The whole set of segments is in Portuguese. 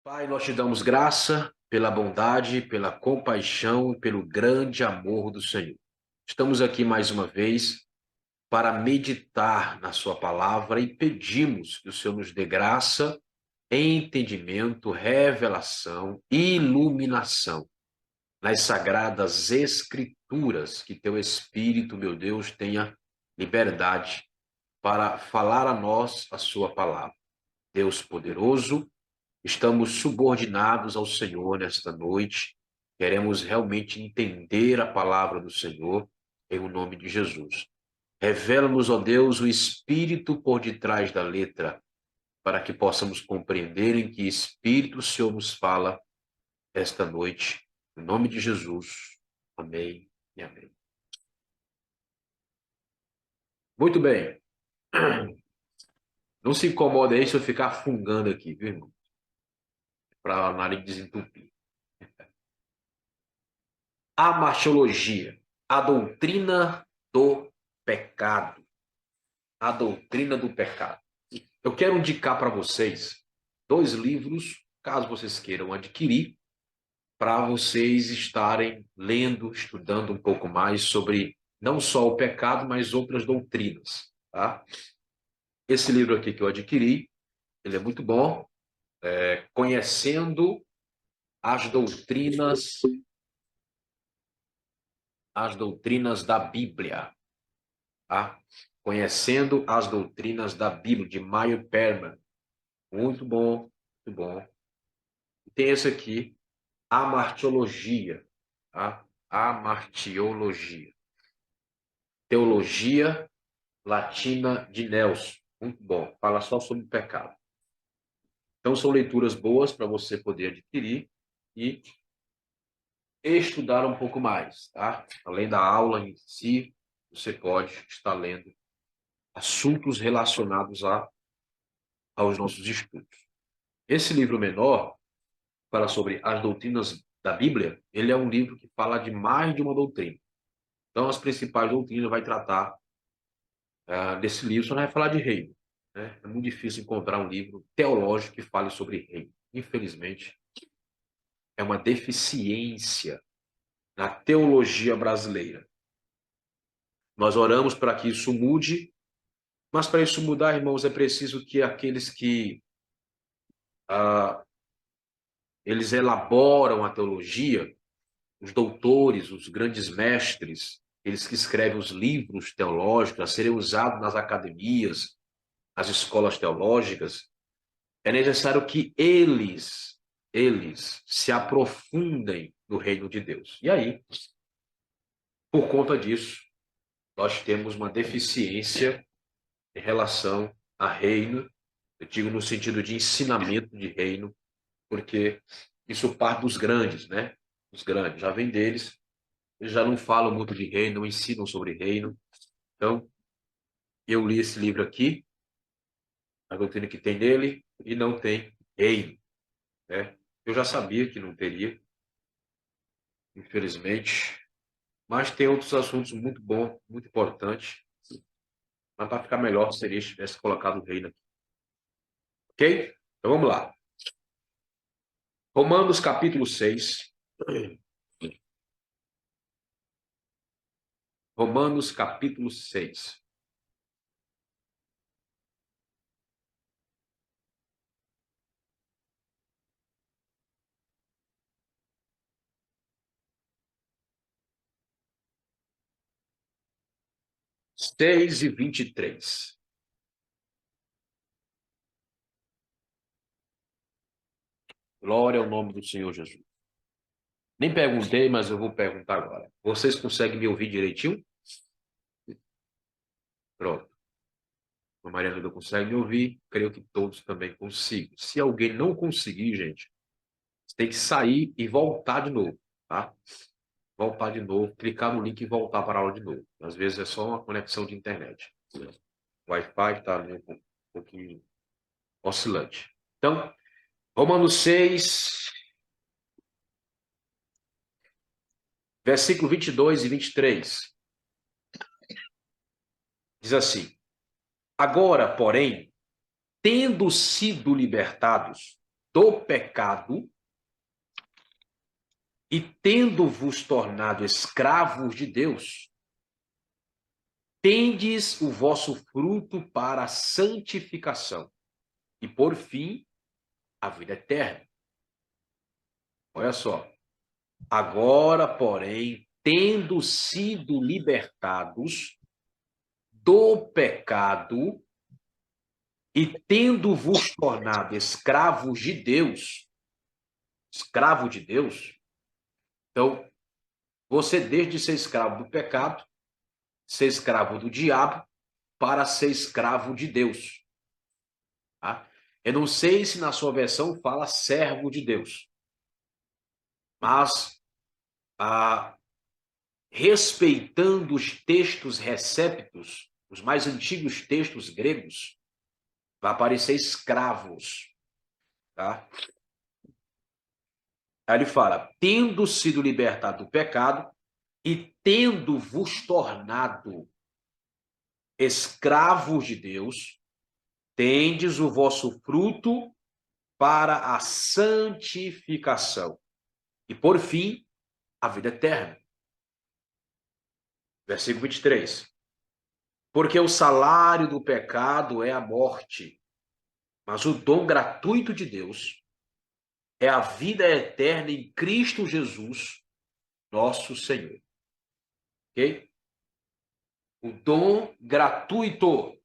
Pai, nós te damos graça pela bondade, pela compaixão e pelo grande amor do Senhor. Estamos aqui mais uma vez para meditar na sua palavra e pedimos que o Senhor nos dê graça, entendimento, revelação e iluminação nas sagradas escrituras, que teu Espírito, meu Deus, tenha liberdade para falar a nós a sua palavra. Deus poderoso, estamos subordinados ao Senhor nesta noite. Queremos realmente entender a palavra do Senhor em o nome de Jesus. Revela-nos, ó Deus, o espírito por detrás da letra, para que possamos compreender em que espírito o Senhor nos fala esta noite. Em nome de Jesus. Amém e amém. Muito bem. Não se incomoda aí se eu ficar fungando aqui, viu, irmão? Para a nariz desentupir. A martiologia, a doutrina do pecado. A doutrina do pecado. Eu quero indicar para vocês dois livros, caso vocês queiram adquirir, para vocês estarem lendo, estudando um pouco mais sobre não só o pecado, mas outras doutrinas, tá? Esse livro aqui que eu adquiri, ele é muito bom, Conhecendo as doutrinas da Bíblia, tá? Conhecendo as doutrinas da Bíblia, de Meyer Perman. Muito bom, muito bom. E tem esse aqui, A Martiologia, tá? A Martiologia. Teologia Latina de Nelson. Muito bom. Fala só sobre o pecado. Então, são leituras boas para você poder adquirir e estudar um pouco mais, tá? Além da aula em si, você pode estar lendo assuntos relacionados aos nossos estudos. Esse livro menor fala sobre as doutrinas da Bíblia. Ele é um livro que fala de mais de uma doutrina. Então, as principais doutrinas vai tratar desse livro, só não vai falar de reino, né? É muito difícil encontrar um livro teológico que fale sobre reino. Infelizmente, é uma deficiência na teologia brasileira. Nós oramos para que isso mude, mas para isso mudar, irmãos, é preciso que aqueles que eles elaboram a teologia, os doutores, os grandes mestres, eles que escrevem os livros teológicos a serem usados nas academias, nas escolas teológicas, é necessário que eles se aprofundem no reino de Deus. E aí, por conta disso, nós temos uma deficiência em relação a reino, eu digo no sentido de ensinamento de reino, porque isso parte dos grandes, né? Os grandes, já vem deles, eles já não falam muito de reino, não ensinam sobre reino. Então, eu li esse livro aqui, a doutrina que tem nele, e não tem reino, né? Eu já sabia que não teria, infelizmente, mas tem outros assuntos muito bons, muito importantes, mas para ficar melhor seria se tivesse colocado o reino aqui. Ok? Então vamos lá. Romanos capítulo 6. Romanos capítulo 6. Seis e 23. Glória ao nome do Senhor Jesus. Nem perguntei, mas eu vou perguntar agora. Vocês conseguem me ouvir direitinho? Pronto. A Maria Hilda consegue me ouvir. Creio que todos também consigam. Se alguém não conseguir, gente, você tem que sair e voltar de novo, tá? Voltar de novo, clicar no link e voltar para a aula de novo. Às vezes é só uma conexão de internet. O Wi-Fi está um pouquinho oscilante. Então, Romanos 6, versículo 22 e 23. Diz assim: Agora, porém, tendo sido libertados, do pecado, e tendo-vos tornado escravos de Deus, tendes o vosso fruto para a santificação, e por fim, a vida eterna. Olha só. Agora, porém, tendo sido libertados do pecado e tendo-vos tornado escravos de Deus, escravo de Deus, então, você desde ser escravo do pecado, ser escravo do diabo, para ser escravo de Deus. Tá? Eu não sei se na sua versão fala servo de Deus, mas respeitando os textos recéptos, os mais antigos textos gregos, vai aparecer escravos. Tá? Aí ele fala, tendo sido libertado do pecado e tendo-vos tornado escravos de Deus, tendes o vosso fruto para a santificação. E, por fim, a vida eterna. Versículo 23. Porque o salário do pecado é a morte, mas o dom gratuito de Deus é a vida eterna em Cristo Jesus, nosso Senhor. Ok? O dom gratuito.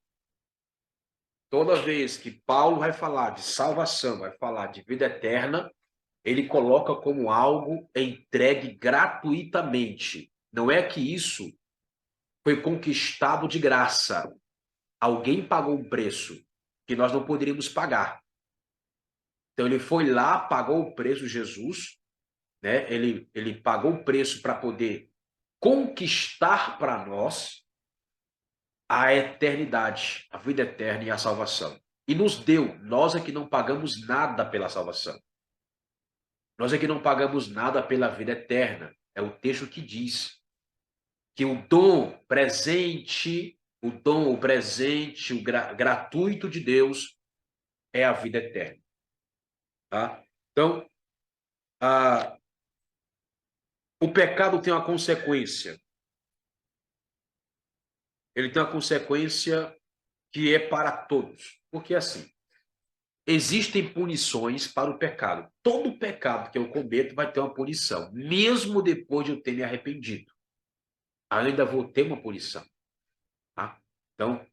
Toda vez que Paulo vai falar de salvação, vai falar de vida eterna, ele coloca como algo entregue gratuitamente. Não é que isso foi conquistado de graça. Alguém pagou um preço que nós não poderíamos pagar. Então ele foi lá, pagou o preço, Jesus, né? Ele pagou o preço para poder conquistar para nós a eternidade, a vida eterna e a salvação. E nos deu, nós é que não pagamos nada pela salvação. Nós é que não pagamos nada pela vida eterna. É o texto que diz que o dom presente, o presente, gratuito de Deus é a vida eterna. Tá? Então, o pecado tem uma consequência. Ele tem uma consequência que é para todos. Porque assim, existem punições para o pecado. Todo pecado que eu cometo vai ter uma punição, mesmo depois de eu ter me arrependido. Ainda vou ter uma punição. Tá? Então,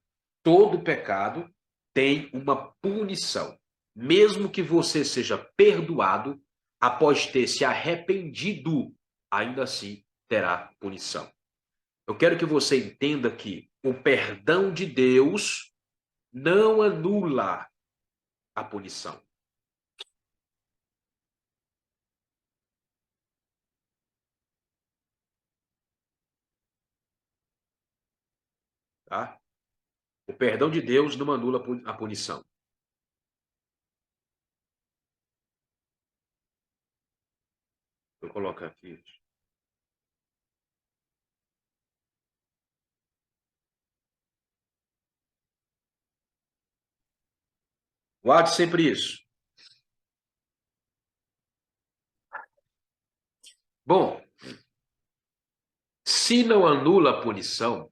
todo pecado tem uma punição. Mesmo que você seja perdoado, após ter se arrependido, ainda assim terá punição. Eu quero que você entenda que o perdão de Deus não anula a punição. Tá? O perdão de Deus não anula a punição. Vou colocar aqui. Guarde sempre isso. Bom, se não anula a punição,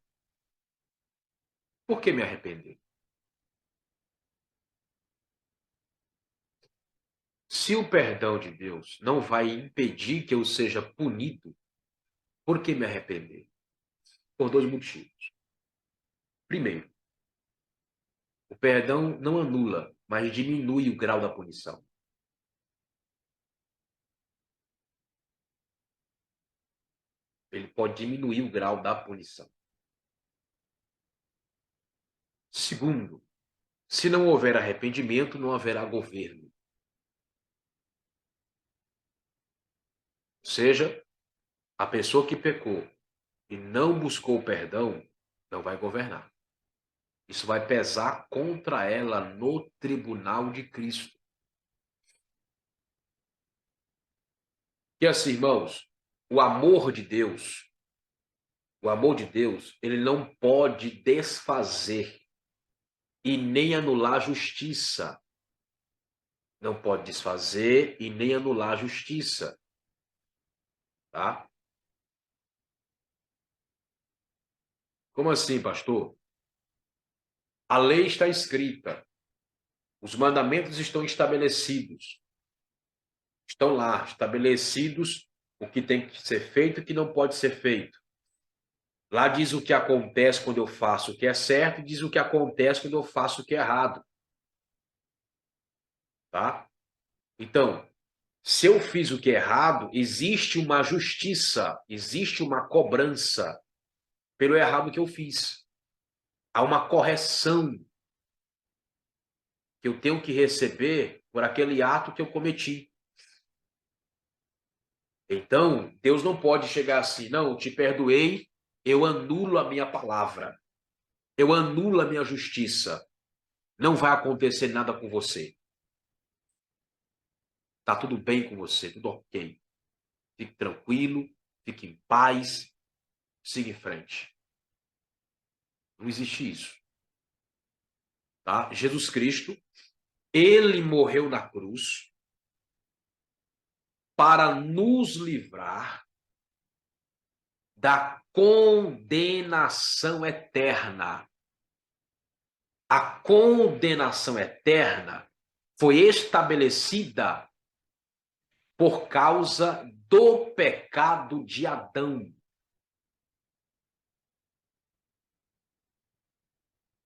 por que me arrepender? Se o perdão de Deus não vai impedir que eu seja punido, por que me arrepender? Por dois motivos. Primeiro, o perdão não anula, mas diminui o grau da punição. Ele pode diminuir o grau da punição. Segundo, se não houver arrependimento, não haverá governo. Ou seja, a pessoa que pecou e não buscou perdão não vai governar. Isso vai pesar contra ela no tribunal de Cristo. E assim, irmãos, o amor de Deus, ele não pode desfazer e nem anular a justiça. não pode desfazer e nem anular a justiça, tá? Como assim, pastor? A lei está escrita, os mandamentos estão estabelecidos, estão lá, estabelecidos o que tem que ser feito e o que não pode ser feito. Lá diz o que acontece quando eu faço o que é certo e diz o que acontece quando eu faço o que é errado, tá? Então, se eu fiz o que é errado, existe uma justiça, existe uma cobrança pelo errado que eu fiz. Há uma correção que eu tenho que receber por aquele ato que eu cometi. Então, Deus não pode chegar assim, não, eu te perdoei, eu anulo a minha palavra, eu anulo a minha justiça, não vai acontecer nada com você. Tá tudo bem com você, tudo ok. Fique tranquilo, fique em paz, siga em frente. Não existe isso, tá? Jesus Cristo, ele morreu na cruz para nos livrar da condenação eterna. A condenação eterna foi estabelecida por causa do pecado de Adão.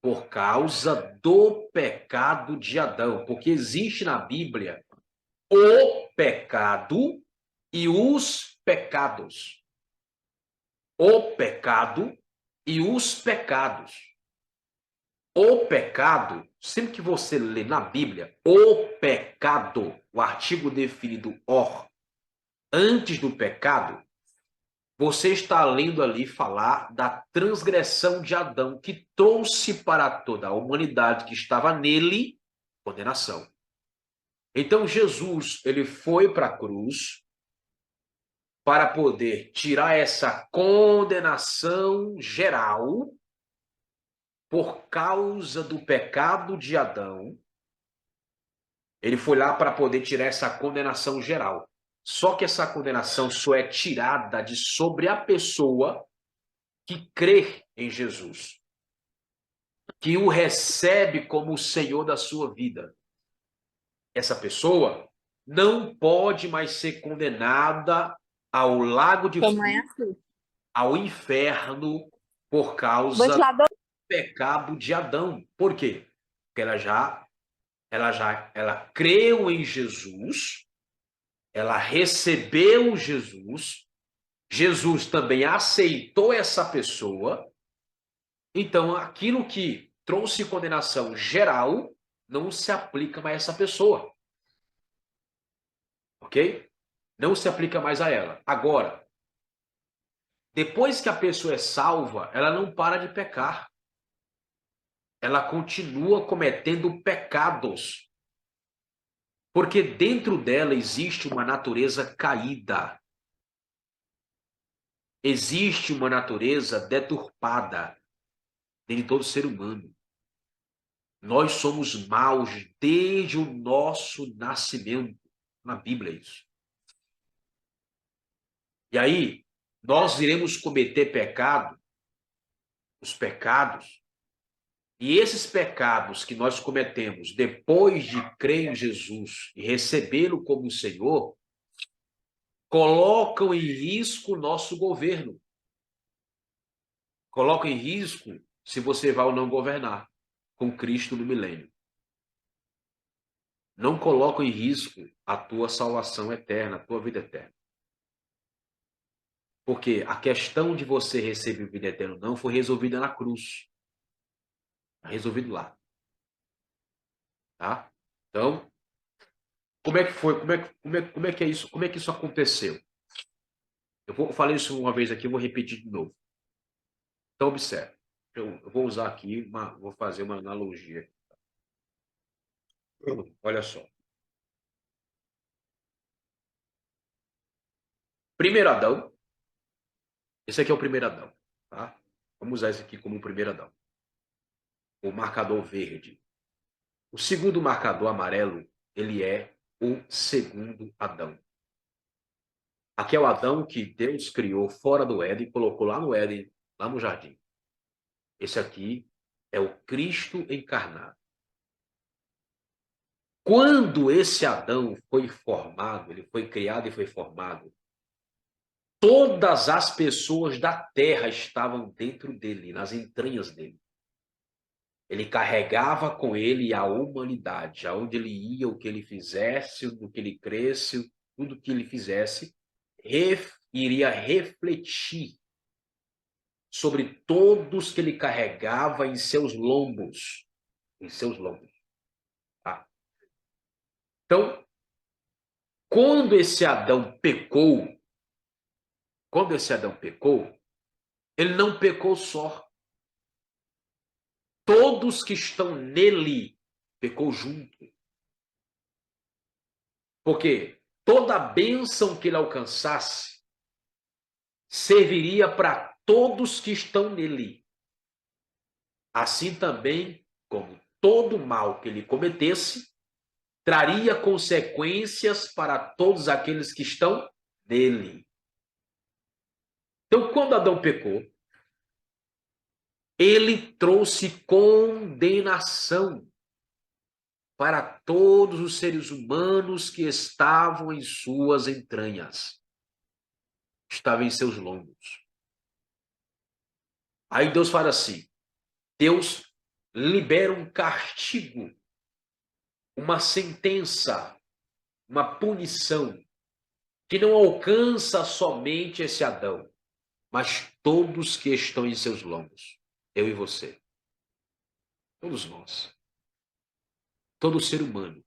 Por causa do pecado de Adão. Porque existe na Bíblia o pecado e os pecados. O pecado e os pecados. O pecado, sempre que você lê na Bíblia, o pecado, o artigo definido or, antes do pecado, você está lendo ali falar da transgressão de Adão, que trouxe para toda a humanidade que estava nele condenação. Então Jesus, ele foi para a cruz para poder tirar essa condenação geral por causa do pecado de Adão. Ele foi lá para poder tirar essa condenação geral. Só que essa condenação só é tirada de sobre a pessoa que crê em Jesus, que o recebe como o Senhor da sua vida. Essa pessoa não pode mais ser condenada ao lago de Como é fogo, assim? ao inferno, por causa do Ventilador. pecado de Adão. Por quê? Porque ela creu em Jesus, ela recebeu Jesus, Jesus também aceitou essa pessoa. Então, aquilo que trouxe condenação geral não se aplica mais a essa pessoa. Ok? Não se aplica mais a ela. Agora, depois que a pessoa é salva, ela não para de pecar. Ela continua cometendo pecados. Porque dentro dela existe uma natureza caída. Existe uma natureza deturpada dentro de todo ser humano. Nós somos maus desde o nosso nascimento. Na Bíblia é isso. E aí, nós iremos cometer pecado, os pecados, e esses pecados que nós cometemos depois de crer em Jesus e recebê-lo como Senhor, colocam em risco o nosso governo. Colocam em risco se você vai ou não governar com Cristo no milênio. Não colocam em risco a tua salvação eterna, a tua vida eterna. Porque a questão de você receber vida eterna ou não foi resolvida na cruz. Resolvido lá. Tá? Então, como é que foi? Como é que é isso? Como é que isso aconteceu? Eu falei isso uma vez aqui, eu vou repetir de novo. Então, observe. Eu vou usar aqui, vou fazer uma analogia. Olha só. Primeiro Adão. Esse aqui é o primeiro Adão. Tá? Vamos usar esse aqui como o primeiro Adão. O marcador verde. O segundo marcador amarelo ele é o segundo Adão. Aqui é o Adão que Deus criou fora do Éden e colocou lá no Éden, lá no jardim. Esse aqui é o Cristo encarnado. Quando esse Adão foi formado, ele foi criado e foi formado, todas as pessoas da terra estavam dentro dele, nas entranhas dele. Ele carregava com ele a humanidade, aonde ele ia, o que ele fizesse, o que ele cresce, tudo que ele fizesse, iria refletir sobre todos que ele carregava em seus lombos, em seus lombos. Tá? Então, quando esse Adão pecou, ele não pecou só. Todos que estão nele pecou junto. Porque toda a bênção que ele alcançasse serviria para todos que estão nele. Assim também, como todo mal que ele cometesse, traria consequências para todos aqueles que estão nele. Então, quando Adão pecou, ele trouxe condenação para todos os seres humanos que estavam em suas entranhas, estavam em seus lombos. Aí Deus fala assim, Deus libera um castigo, uma sentença, uma punição, que não alcança somente esse Adão, mas todos que estão em seus lombos. Eu e você. Todos nós. Todo ser humano.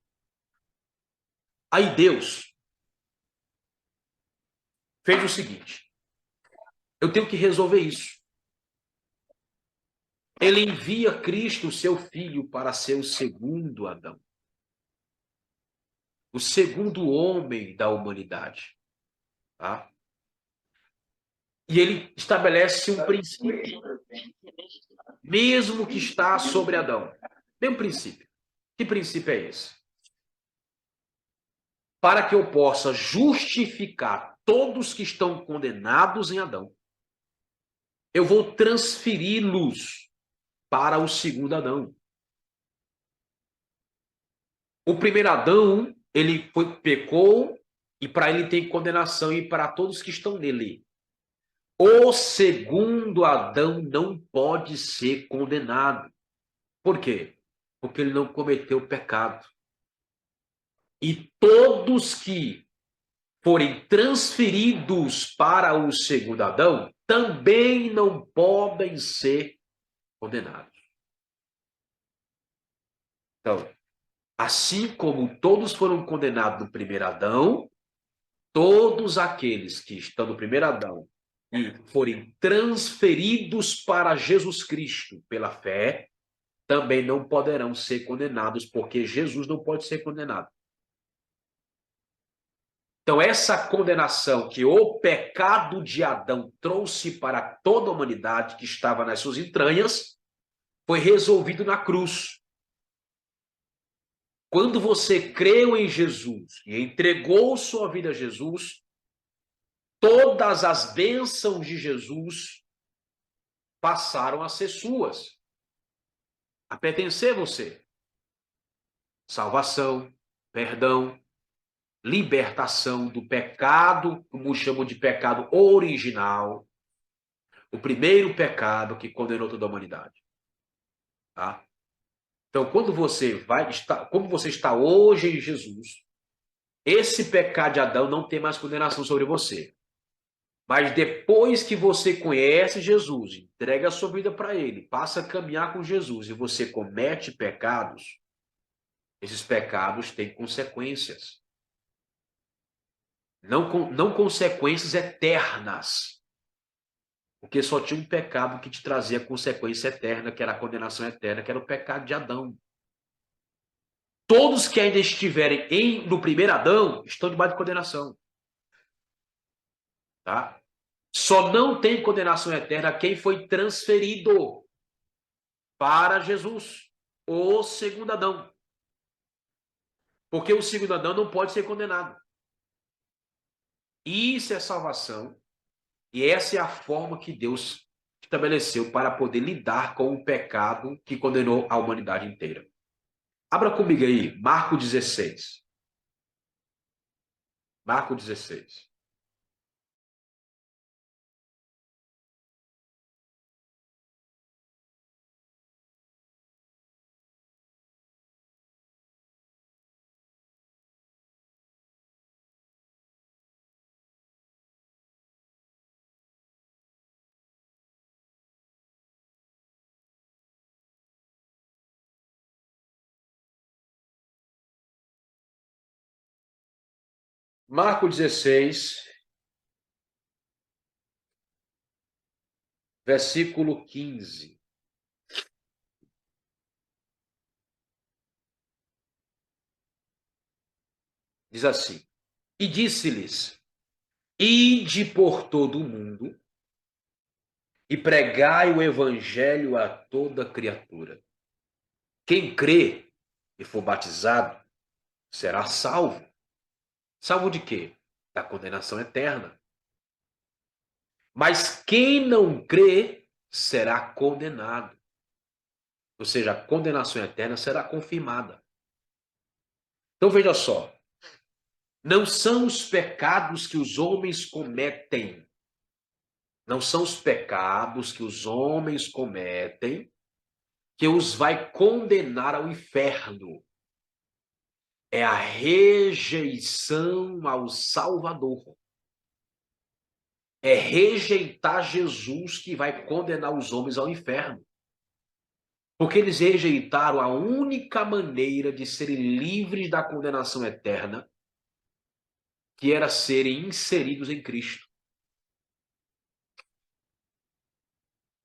Aí Deus fez o seguinte. Eu tenho que resolver isso. Ele envia Cristo, seu Filho, para ser o segundo Adão. O segundo homem da humanidade. Tá? E ele estabelece um princípio. Mesmo que está sobre Adão. Tem um princípio. Que princípio é esse? Para que eu possa justificar todos que estão condenados em Adão, eu vou transferi-los para o segundo Adão. O primeiro Adão, ele pecou e para ele tem condenação e para todos que estão nele. O segundo Adão não pode ser condenado. Por quê? Porque ele não cometeu pecado. E todos que forem transferidos para o segundo Adão também não podem ser condenados. Então, assim como todos foram condenados no primeiro Adão, todos aqueles que estão no primeiro Adão e forem transferidos para Jesus Cristo pela fé, também não poderão ser condenados, porque Jesus não pode ser condenado. Então, essa condenação que o pecado de Adão trouxe para toda a humanidade que estava nas suas entranhas, foi resolvido na cruz. Quando você creu em Jesus e entregou sua vida a Jesus, todas as bênçãos de Jesus passaram a ser suas, a pertencer a você. Salvação, perdão, libertação do pecado, como chamam de pecado original, o primeiro pecado que condenou toda a humanidade. Tá? Então, quando você como você está hoje em Jesus, esse pecado de Adão não tem mais condenação sobre você. Mas depois que você conhece Jesus, entrega a sua vida para ele, passa a caminhar com Jesus e você comete pecados, esses pecados têm consequências. Não consequências eternas. Porque só tinha um pecado que te trazia consequência eterna, que era a condenação eterna, que era o pecado de Adão. Todos que ainda estiverem no primeiro Adão estão debaixo de condenação. Tá? Só não tem condenação eterna quem foi transferido para Jesus, o segundo Adão. Porque o segundo Adão não pode ser condenado. Isso é salvação. E essa é a forma que Deus estabeleceu para poder lidar com o pecado que condenou a humanidade inteira. Abra comigo aí, Marcos 16. Marcos 16. Marcos 16, versículo 15. Diz assim: E disse-lhes: Ide por todo o mundo e pregai o evangelho a toda criatura. Quem crê e for batizado será salvo. Salvo de quê? Da condenação eterna. Mas quem não crê será condenado. Ou seja, a condenação eterna será confirmada. Então veja só, não são os pecados que os homens cometem, não são os pecados que os homens cometem que os vai condenar ao inferno. É a rejeição ao Salvador. É rejeitar Jesus que vai condenar os homens ao inferno. Porque eles rejeitaram a única maneira de serem livres da condenação eterna, que era serem inseridos em Cristo.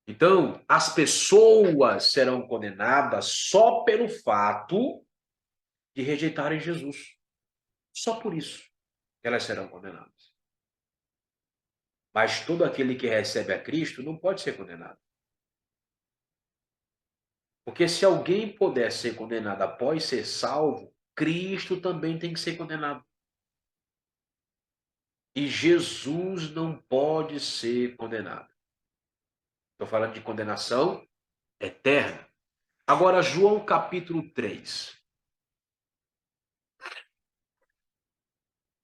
Então, as pessoas serão condenadas só pelo fato de rejeitarem Jesus. Só por isso elas serão condenadas. Mas todo aquele que recebe a Cristo não pode ser condenado. Porque se alguém puder ser condenado após ser salvo, Cristo também tem que ser condenado. E Jesus não pode ser condenado. Estou falando de condenação eterna. Agora, João capítulo 3.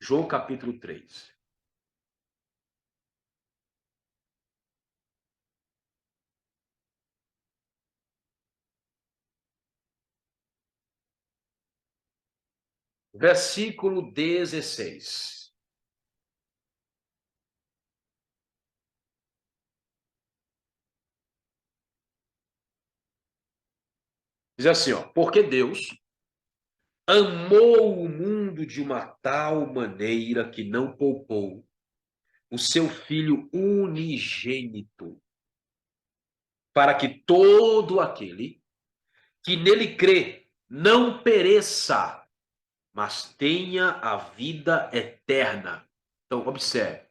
João capítulo 3. Versículo 16. Diz assim, ó, porque Deus amou o mundo de uma tal maneira que não poupou o seu Filho unigênito, para que todo aquele que nele crê não pereça, mas tenha a vida eterna. Então, observe,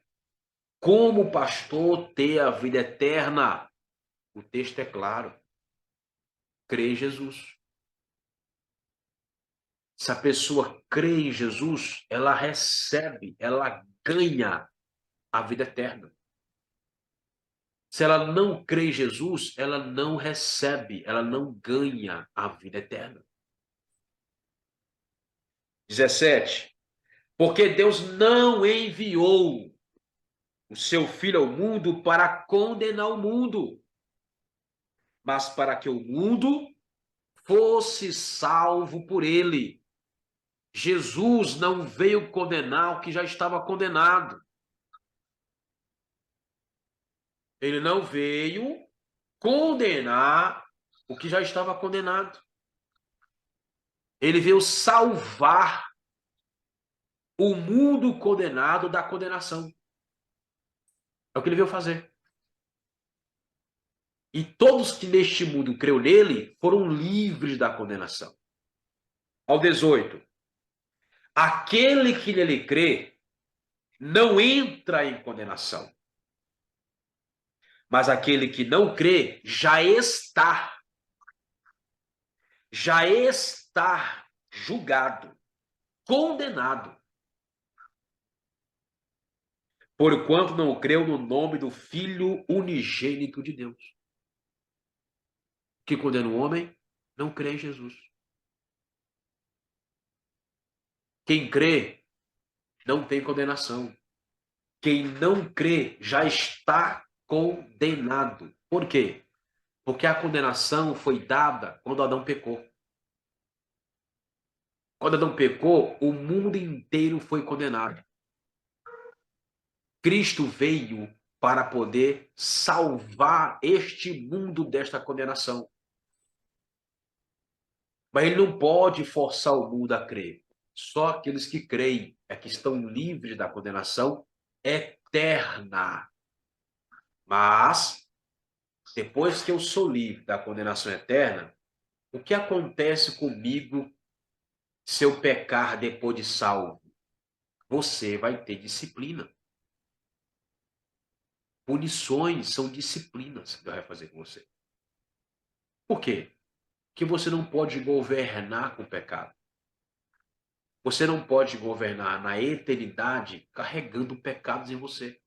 como pastor ter a vida eterna? O texto é claro, crê em Jesus. Se a pessoa crê em Jesus, ela recebe, ela ganha a vida eterna. Se ela não crê em Jesus, ela não recebe, ela não ganha a vida eterna. 17. Porque Deus não enviou o seu Filho ao mundo para condenar o mundo, mas para que o mundo fosse salvo por ele. Jesus não veio condenar o que já estava condenado. Ele não veio condenar o que já estava condenado. Ele veio salvar o mundo condenado da condenação. É o que ele veio fazer. E todos que neste mundo creu nele foram livres da condenação. Ao 18. Aquele que nele crê não entra em condenação. Mas aquele que não crê já está julgado. condenado, porquanto não creu no nome do Filho unigênito de Deus. Que condena o homem? Não crê em Jesus. Quem crê não tem condenação. Quem não crê já está condenado. Por quê? Porque a condenação foi dada quando Adão pecou. Quando Adão pecou, o mundo inteiro foi condenado. Cristo veio para poder salvar este mundo desta condenação. Mas ele não pode forçar o mundo a crer. Só aqueles que creem é que estão livres da condenação eterna. Mas, depois que eu sou livre da condenação eterna, o que acontece comigo se eu pecar depois de salvo? Você vai ter disciplina. Punições são disciplinas que Deus vai fazer com você. Por quê? Porque você não pode governar com o pecado. Você não pode governar na eternidade carregando pecados em você.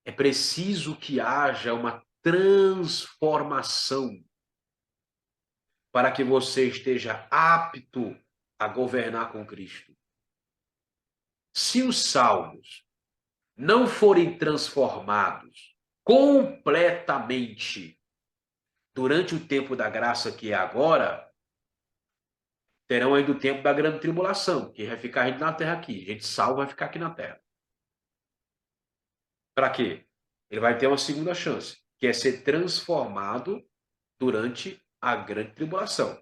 É preciso que haja uma transformação para que você esteja apto a governar com Cristo. Se os salvos não forem transformados completamente durante o tempo da graça que é agora, terão ainda o tempo da grande tribulação, que vai ficar ainda na terra aqui. Gente salva vai ficar aqui na terra. Para quê? Ele vai ter uma segunda chance, que é ser transformado durante a grande tribulação.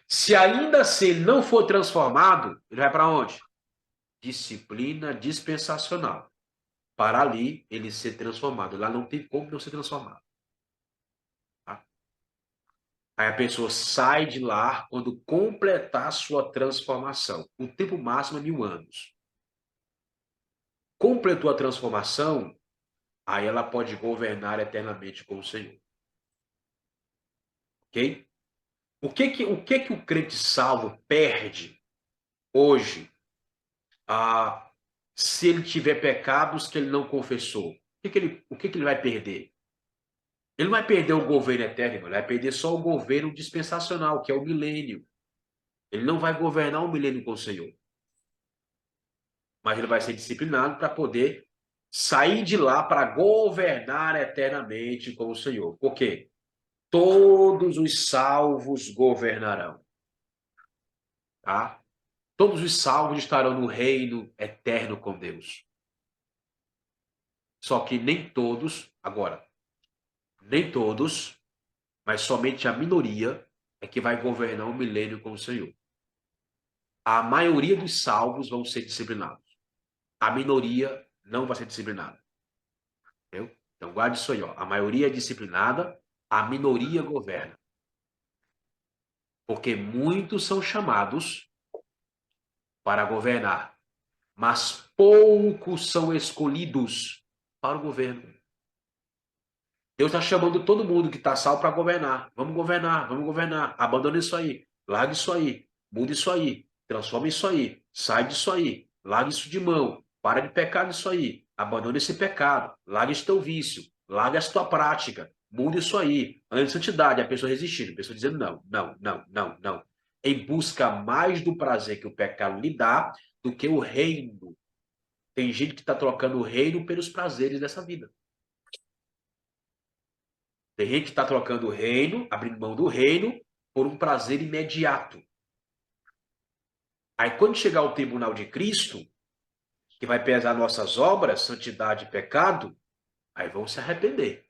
Se ainda assim ele não for transformado, ele vai para onde? Disciplina dispensacional. Para ali ele ser transformado. Lá não tem como não ser transformado. Tá? Aí a pessoa sai de lá quando completar sua transformação. O tempo máximo é 1000 anos. Completou a transformação, aí ela pode governar eternamente com o Senhor. Ok? O que o crente salvo perde hoje, se ele tiver pecados que ele não confessou? O que ele vai perder? Ele não vai perder o governo eterno, ele vai perder só o governo dispensacional, que é o milênio. Ele não vai governar o milênio com o Senhor. Mas ele vai ser disciplinado para poder sair de lá para governar eternamente com o Senhor. Por quê? Todos os salvos governarão. Tá? Todos os salvos estarão no reino eterno com Deus. Só que nem todos, agora, nem todos, mas somente a minoria é que vai governar o milênio com o Senhor. A maioria dos salvos vão ser disciplinados. A minoria não vai ser disciplinada. Entendeu? Então guarde isso aí, ó. A maioria é disciplinada, a minoria governa. Porque muitos são chamados para governar, mas poucos são escolhidos para o governo. Deus está chamando todo mundo que está salvo para governar. Vamos governar, vamos governar. Abandone isso aí, largue isso aí, mude isso aí, transforme isso aí, sai disso aí, largue isso de mão, para de pecar nisso aí, abandone esse pecado, largue esse teu vício, largue essa tua prática, mude isso aí. Ande de santidade, a pessoa resistindo, a pessoa dizendo não, não, não, não, não. Em busca mais do prazer que o pecado lhe dá do que o reino. Tem gente que está trocando o reino pelos prazeres dessa vida. Tem gente que está trocando o reino, abrindo mão do reino, por um prazer imediato. Aí, quando chegar o tribunal de Cristo, que vai pesar nossas obras, santidade e pecado, aí vão se arrepender.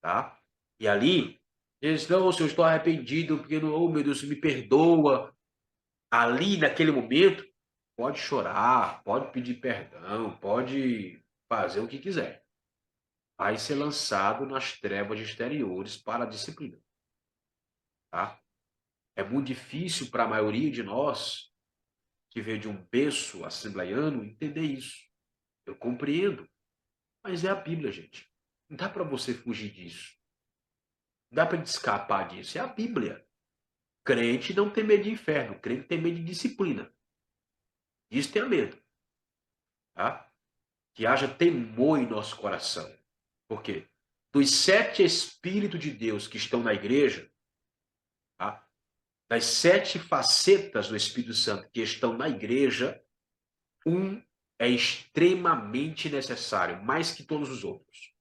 Tá? E ali, eles não, se eu estou arrependido, porque, não, oh, meu Deus, me perdoa. Ali, naquele momento, pode chorar, pode pedir perdão, pode fazer o que quiser. Vai ser lançado nas trevas exteriores para a disciplina. Tá? É muito difícil para a maioria de nós que veio de um berço assembleiano entender isso. Eu compreendo, mas é a Bíblia, gente. Não dá para você fugir disso. Não dá para escapar disso. É a Bíblia. Crente não tem medo de inferno, crente tem medo de disciplina. Isso tenha medo, tá? Que haja temor em nosso coração. Por quê? Dos 7 Espíritos de Deus que estão na igreja, tá? Das 7 facetas do Espírito Santo que estão na igreja, um é extremamente necessário, mais que todos os outros,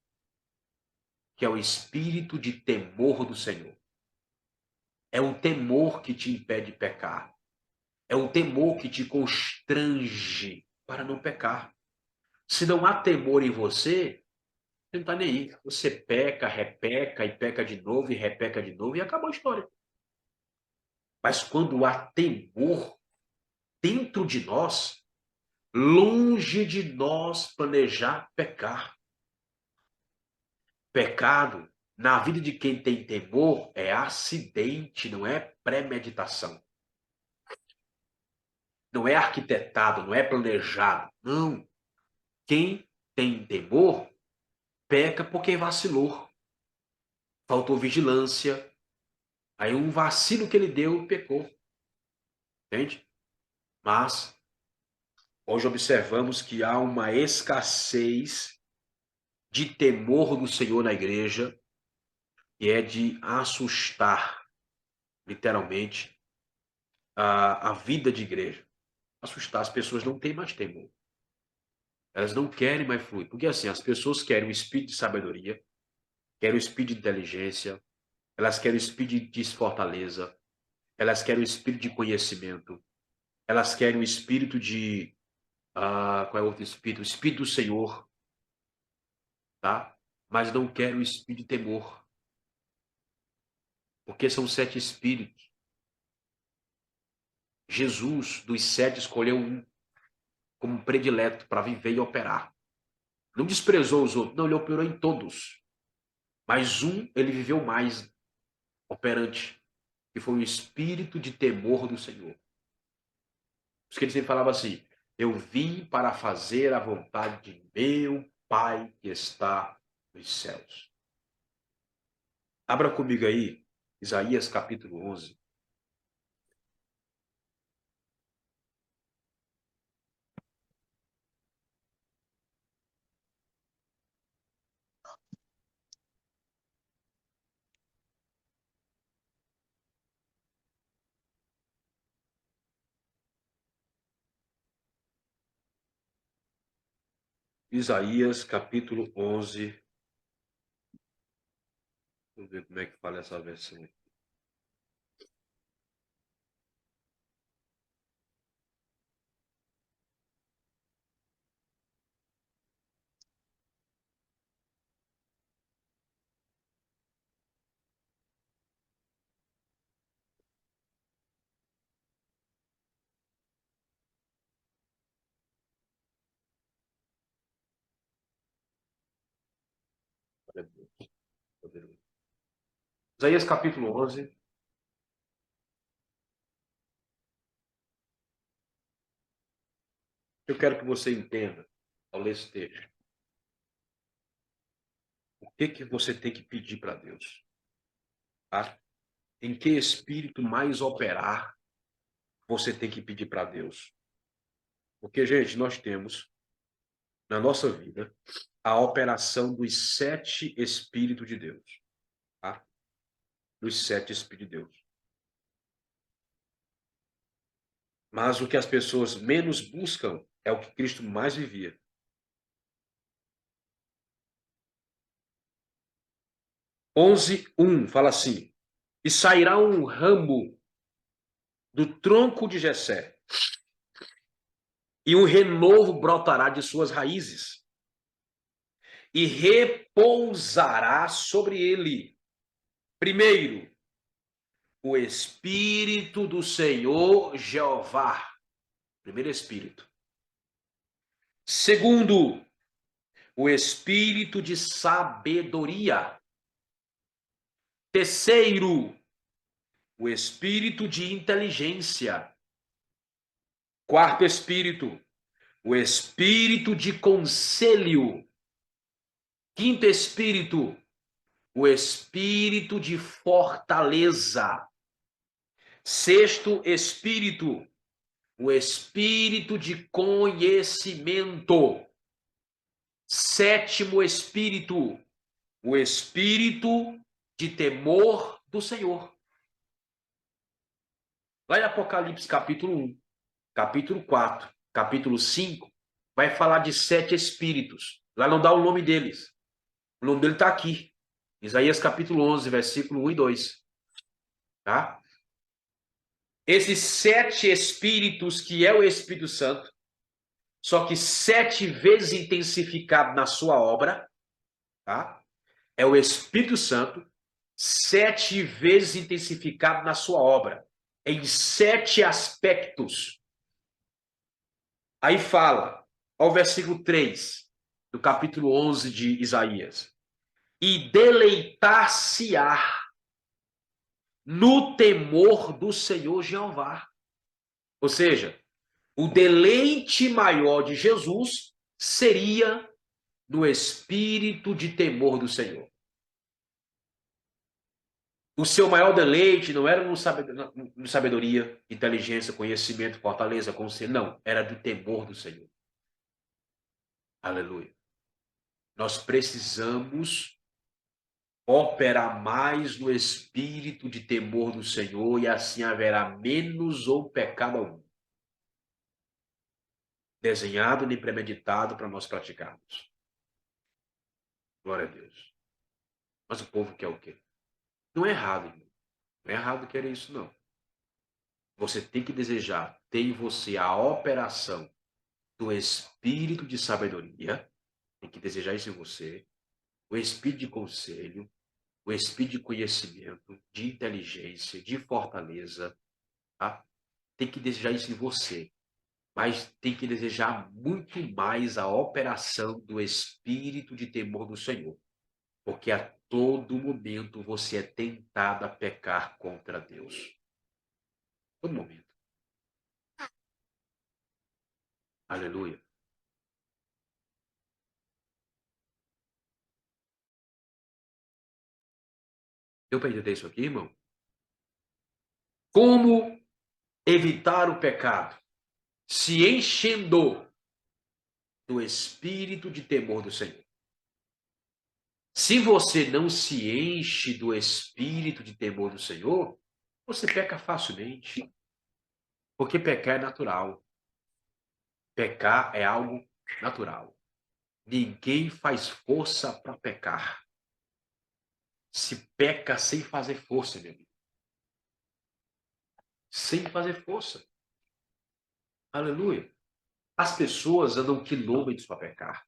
que é o espírito de temor do Senhor. É um temor que te impede de pecar. É um temor que te constrange para não pecar. Se não há temor em você, você não está nem aí. Você peca, repeca e peca de novo e repeca de novo e acabou a história. Mas quando há temor dentro de nós, longe de nós planejar pecar. Pecado, na vida de quem tem temor, é acidente, não é premeditação. Não é arquitetado, não é planejado. Não. Quem tem temor, peca porque vacilou. Faltou vigilância. Aí um vacilo que ele deu, pecou. Entende? Mas hoje observamos que há uma escassez de temor do Senhor na igreja, e é de assustar, literalmente, a vida de igreja. Assustar, as pessoas não têm mais temor. Elas não querem mais fluir. Porque assim, as pessoas querem o espírito de sabedoria, querem o espírito de inteligência, elas querem o espírito de fortaleza, elas querem o espírito de conhecimento, elas querem o espírito de... qual é o outro espírito? O espírito do Senhor, tá? Mas não querem o espírito de temor. Porque são 7 espíritos. Jesus, dos 7, escolheu um como predileto para viver e operar. Não desprezou os outros, não, ele operou em todos. Mas um, ele viveu mais operante, que foi o espírito de temor do Senhor. Por isso que ele sempre falava assim: eu vim para fazer a vontade de meu Pai que está nos céus. Abra comigo aí, Isaías capítulo 11. Isaías capítulo 11. Vamos ver como é que fala essa versão aqui. Isaías capítulo 11. Eu quero que você entenda, ao ler esse texto, o que você tem que pedir para Deus. Tá? Em que espírito mais operar você tem que pedir para Deus. Porque, gente, nós temos na nossa vida a operação dos 7 Espíritos de Deus. Tá? Dos 7 Espíritos de Deus. Mas o que as pessoas menos buscam é o que Cristo mais vivia. 11:1 fala assim: e sairá um ramo do tronco de Jessé, e um renovo brotará de suas raízes, e repousará sobre ele, primeiro, o Espírito do Senhor Jeová. Primeiro Espírito. Segundo, o Espírito de sabedoria. Terceiro, o Espírito de inteligência. Quarto Espírito, o Espírito de conselho. Quinto Espírito, o Espírito de fortaleza. Sexto espírito, o espírito de conhecimento. Sétimo espírito, o espírito de temor do Senhor. Lá em Apocalipse capítulo 1, capítulo 4, capítulo 5, vai falar de 7 espíritos. Lá não dá o nome deles. O nome dele está aqui. Isaías capítulo 11, versículo 1 e 2. Tá? Esses 7 espíritos, que é o Espírito Santo, só que 7 vezes intensificado na sua obra, tá? É o Espírito Santo, 7 vezes intensificado na sua obra, em 7 aspectos. Aí fala, ao versículo 3, do capítulo 11 de Isaías. E deleitar-se-á no temor do Senhor Jeová. Ou seja, o deleite maior de Jesus seria no espírito de temor do Senhor. O seu maior deleite não era no sabedoria, inteligência, conhecimento, fortaleza, conselho. Não, era do temor do Senhor. Aleluia. Nós precisamos operar mais no espírito de temor do Senhor e assim haverá menos ou pecado algum, desenhado nem premeditado para nós praticarmos. Glória a Deus. Mas o povo quer o quê? Não é errado, irmão. Não é errado querer isso, não. Você tem que desejar ter em você a operação do espírito de sabedoria, tem que desejar isso em você, o espírito de conselho, o espírito de conhecimento, de inteligência, de fortaleza, tá? Tem que desejar isso em você, mas tem que desejar muito mais a operação do espírito de temor do Senhor, porque a todo momento você é tentado a pecar contra Deus. Todo momento. Aleluia. Deu para entender isso aqui, irmão? Como evitar o pecado? Se enchendo do espírito de temor do Senhor. Se você não se enche do espírito de temor do Senhor, você peca facilmente. Porque pecar é natural. Pecar é algo natural. Ninguém faz força para pecar. Se peca sem fazer força, meu amigo. Sem fazer força. Aleluia. As pessoas andam quilômetros para pecar.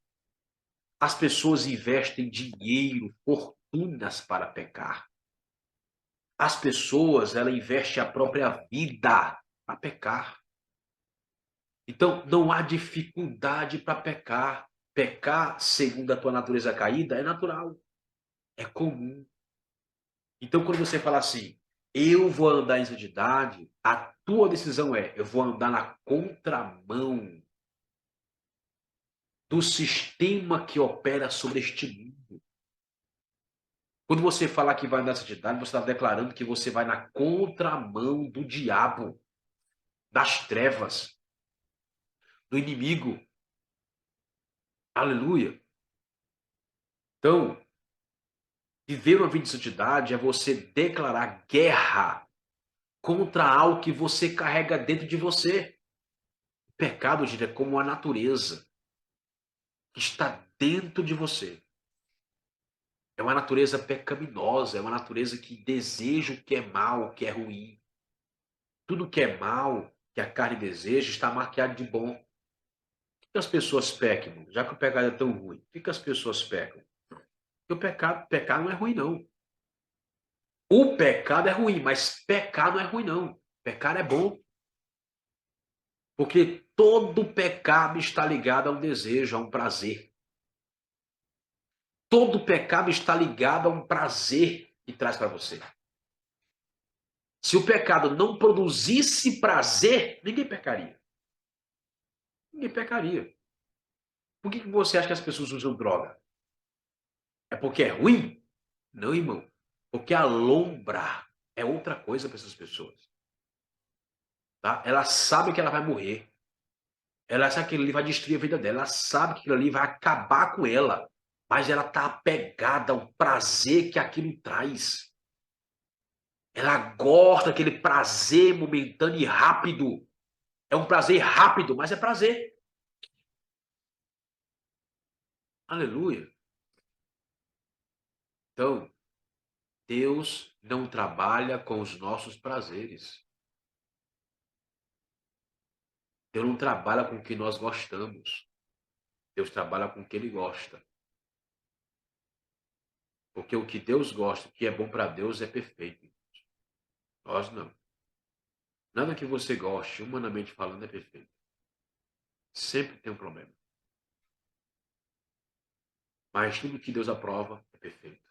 As pessoas investem dinheiro, fortunas para pecar. As pessoas, ela investe a própria vida para pecar. Então, não há dificuldade para pecar. Pecar, segundo a tua natureza caída, é natural. É comum. Então, quando você fala assim, eu vou andar em santidade, a tua decisão é, eu vou andar na contramão do sistema que opera sobre este mundo. Quando você falar que vai andar em santidade, você está declarando que você vai na contramão do diabo, das trevas, do inimigo. Aleluia. Então, viver uma vida de santidade é você declarar guerra contra algo que você carrega dentro de você. O pecado, gente, é como a natureza que está dentro de você. É uma natureza pecaminosa, é uma natureza que deseja o que é mal, o que é ruim. Tudo que é mal, que a carne deseja, está marcado de bom. Por que as pessoas pecam? Já que o pecado é tão ruim, por que as pessoas pecam? Porque pecar não é ruim, não. O pecado é ruim, mas pecar não é ruim, não. Pecar é bom. Porque todo pecado está ligado a um desejo, a um prazer. Todo pecado está ligado a um prazer que traz para você. Se o pecado não produzisse prazer, ninguém pecaria. Ninguém pecaria. Por que você acha que as pessoas usam droga? É porque é ruim? Não, irmão. Porque a lombra é outra coisa para essas pessoas. tá? Ela sabe que ela vai morrer. Ela sabe que aquilo ali vai destruir a vida dela. Ela sabe que aquilo ali vai acabar com ela. Mas ela está apegada ao prazer que aquilo traz. Ela gosta daquele prazer momentâneo e rápido. É um prazer rápido, mas é prazer. Aleluia. Então, Deus não trabalha com os nossos prazeres. Deus não trabalha com o que nós gostamos. Deus trabalha com o que Ele gosta. Porque o que Deus gosta, o que é bom para Deus é perfeito. Nós não. Nada que você goste, humanamente falando, é perfeito. Sempre tem um problema. Mas tudo que Deus aprova é perfeito.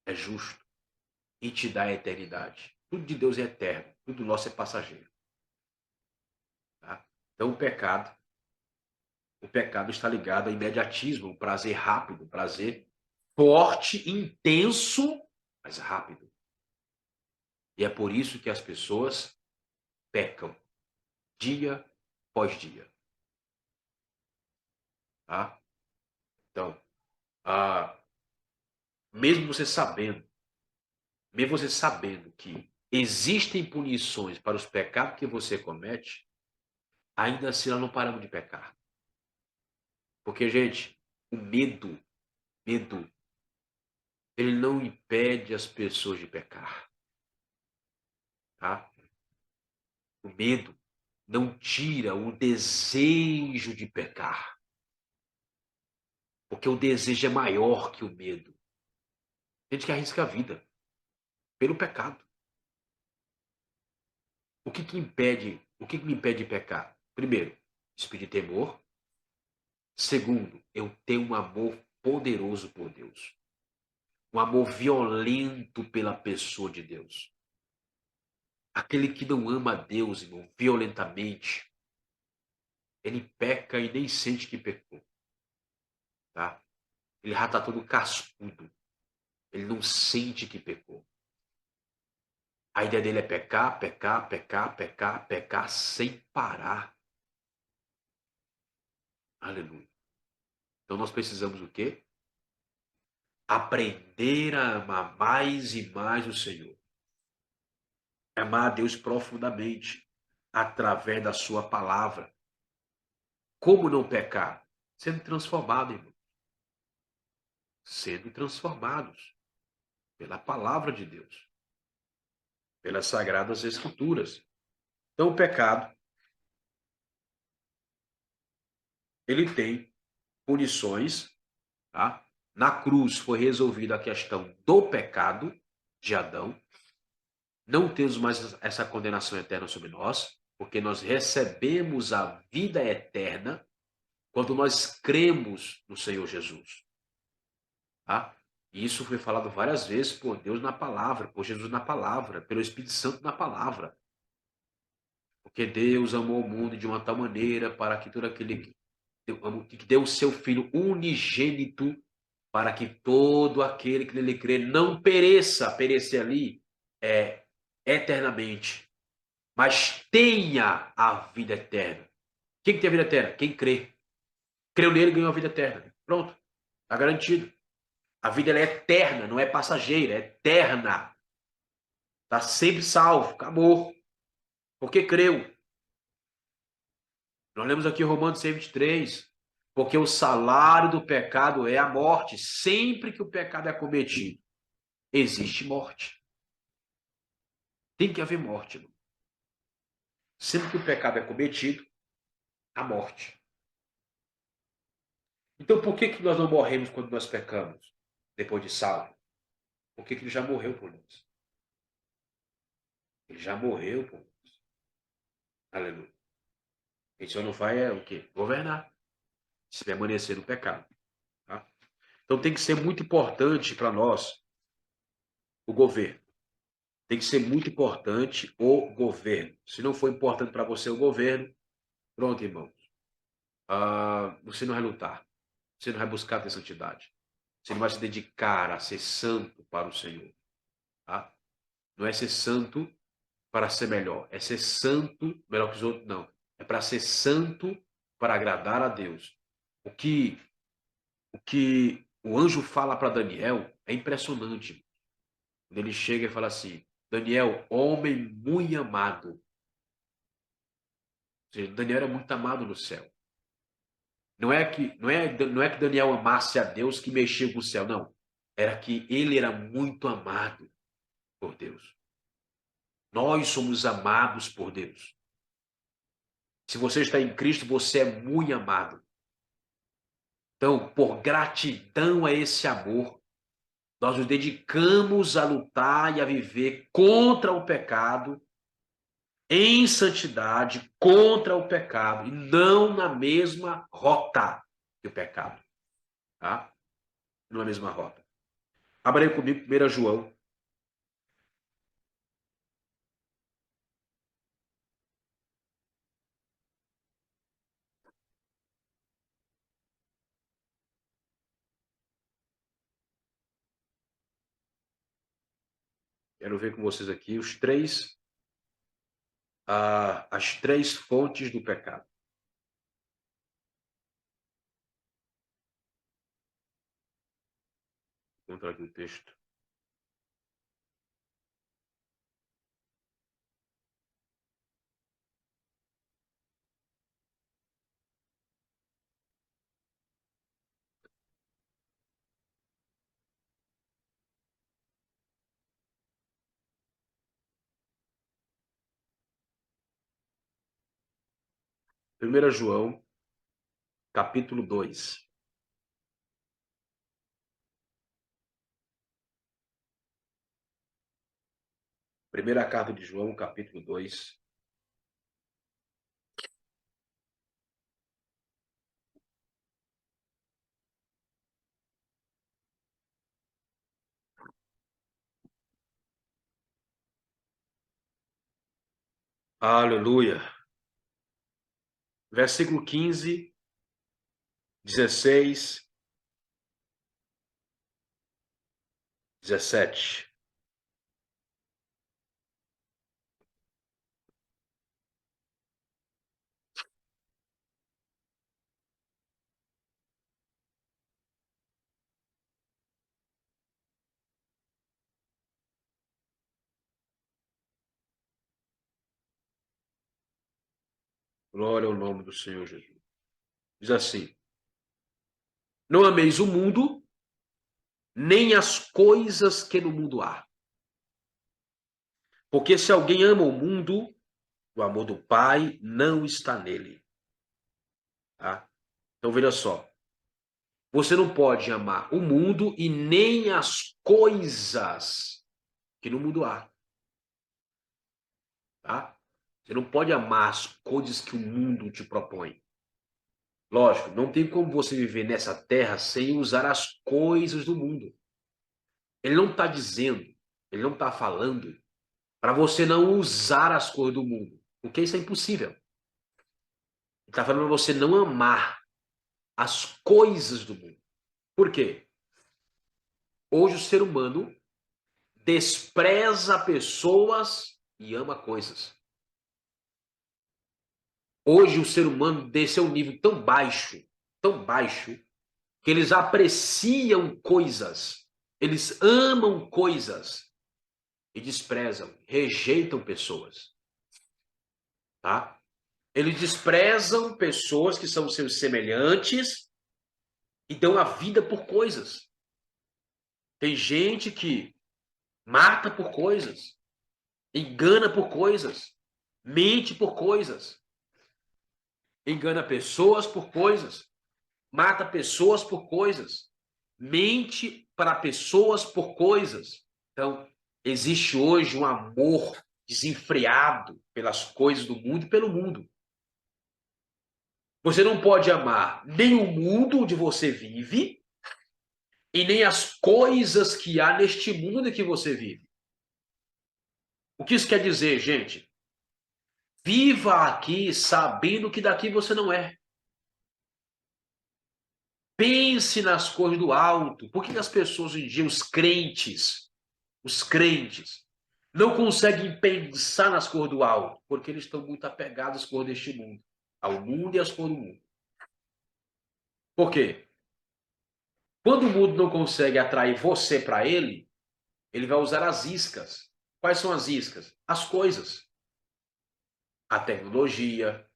É justo. E te dá a eternidade. Tudo de Deus é eterno. Tudo nosso é passageiro. Tá? Então o pecado está ligado ao imediatismo, o prazer rápido, o prazer forte, intenso, mas rápido. E é por isso que as pessoas pecam dia após dia. Tá? Então, ah, mesmo você sabendo, mesmo você sabendo que existem punições para os pecados que você comete, ainda assim nós não paramos de pecar. Porque, gente, o medo, ele não impede as pessoas de pecar. Tá? O medo não tira o desejo de pecar. Porque o desejo é maior que o medo. Tem gente que arrisca a vida pelo pecado. O que me impede de pecar? Primeiro, espírito de temor. Segundo, eu tenho um amor poderoso por Deus. Um amor violento pela pessoa de Deus. Aquele que não ama a Deus, irmão, violentamente, ele peca e nem sente que pecou. Tá? Ele já está todo cascudo. Ele não sente que pecou. A ideia dele é pecar, pecar, pecar, pecar, pecar sem parar. Aleluia. Então nós precisamos o quê? Aprender a amar mais e mais o Senhor. Amar a Deus profundamente, através da sua palavra. Como não pecar? Sendo transformado, irmão. Sendo transformados pela palavra de Deus, pelas sagradas escrituras. Então o pecado, ele tem punições, tá? Na cruz foi resolvida a questão do pecado de Adão. Não temos mais essa condenação eterna sobre nós, porque nós recebemos a vida eterna quando nós cremos no Senhor Jesus. Tá? E isso foi falado várias vezes por Deus na palavra, por Jesus na palavra, pelo Espírito Santo na palavra. Porque Deus amou o mundo de uma tal maneira para que todo aquele que deu o seu Filho unigênito para que todo aquele que nele crê não pereça, perecer ali eternamente, mas tenha a vida eterna. Quem tem a vida eterna? Quem crê. Creu nele ganhou a vida eterna. Pronto, está garantido. A vida ela é eterna, não é passageira, é eterna. Está sempre salvo, acabou. Porque creu. Nós lemos aqui Romanos 6:23. Porque o salário do pecado é a morte. Sempre que o pecado é cometido, existe morte. Tem que haver morte. Irmão. Sempre que o pecado é cometido, há morte. Então por que nós não morremos quando nós pecamos? Depois de salvo? Porque ele já morreu por nós. Ele já morreu por nós. Aleluia. Ele só não vai o quê? Governar. Se permanecer no pecado. Tá? Então tem que ser muito importante para nós o governo. Tem que ser muito importante o governo. Se não for importante para você o governo, pronto, irmãos. Você não vai lutar. Você não vai buscar ter santidade. Você não vai se dedicar a ser santo para o Senhor. Tá? Não é ser santo para ser melhor. É ser santo, melhor que os outros, não. É para ser santo, para agradar a Deus. O que o anjo fala para Daniel é impressionante. Quando ele chega e fala assim: Daniel, homem muito amado. Ou seja, Daniel era muito amado no céu. Não é que Daniel amasse a Deus que mexeu com o céu, não. Era que ele era muito amado por Deus. Nós somos amados por Deus. Se você está em Cristo, você é muito amado. Então, por gratidão a esse amor, nós nos dedicamos a lutar e a viver contra o pecado, em santidade, contra o pecado, e não na mesma rota que o pecado. Tá? Não na mesma rota. Abra aí comigo 1 João. Quero ver com vocês aqui as três fontes do pecado. Vou encontrar aqui o texto. Primeira João, capítulo 2. Primeira carta de João, capítulo 2. Aleluia. Versículo 15, 16, 17. Glória ao nome do Senhor Jesus. Diz assim: Não ameis o mundo, nem as coisas que no mundo há. Porque se alguém ama o mundo, o amor do Pai não está nele. Tá? Então veja só. Você não pode amar o mundo e nem as coisas que no mundo há. Tá? Você não pode amar as coisas que o mundo te propõe. Lógico, não tem como você viver nessa terra sem usar as coisas do mundo. Ele não está dizendo, ele não está falando para você não usar as coisas do mundo, porque isso é impossível. Ele está falando para você não amar as coisas do mundo. Por quê? Hoje o ser humano despreza pessoas e ama coisas. Hoje o ser humano desceu um nível tão baixo, que eles apreciam coisas, eles amam coisas e desprezam, rejeitam pessoas, tá? Eles desprezam pessoas que são seus semelhantes e dão a vida por coisas. Tem gente que mata por coisas, engana por coisas, mente por coisas, engana pessoas por coisas, mata pessoas por coisas, mente para pessoas por coisas. Então, existe hoje um amor desenfreado pelas coisas do mundo e pelo mundo. Você não pode amar nem o mundo onde você vive e nem as coisas que há neste mundo em que você vive. O que isso quer dizer, gente? Viva aqui sabendo que daqui você não é. Pense nas coisas do alto. Por que as pessoas hoje em dia, os crentes, não conseguem pensar nas cores do alto, porque eles estão muito apegados às cores deste mundo, ao mundo e às cores do mundo. Por quê? Quando o mundo não consegue atrair você para ele, ele vai usar as iscas. Quais são as iscas? As coisas. A tecnologia,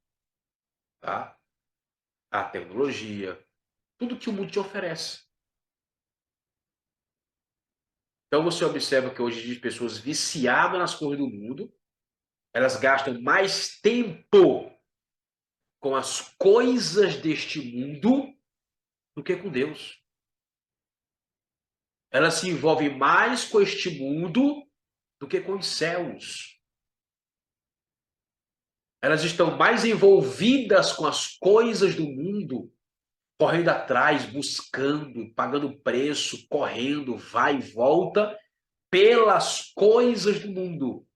tá? A tecnologia, tudo que o mundo te oferece. Então você observa que hoje existem pessoas viciadas nas cores do mundo, elas gastam mais tempo com as coisas deste mundo do que com Deus. Elas se envolvem mais com este mundo do que com os céus. Elas estão mais envolvidas com as coisas do mundo, correndo atrás, buscando, pagando preço, correndo, vai e volta pelas coisas do mundo.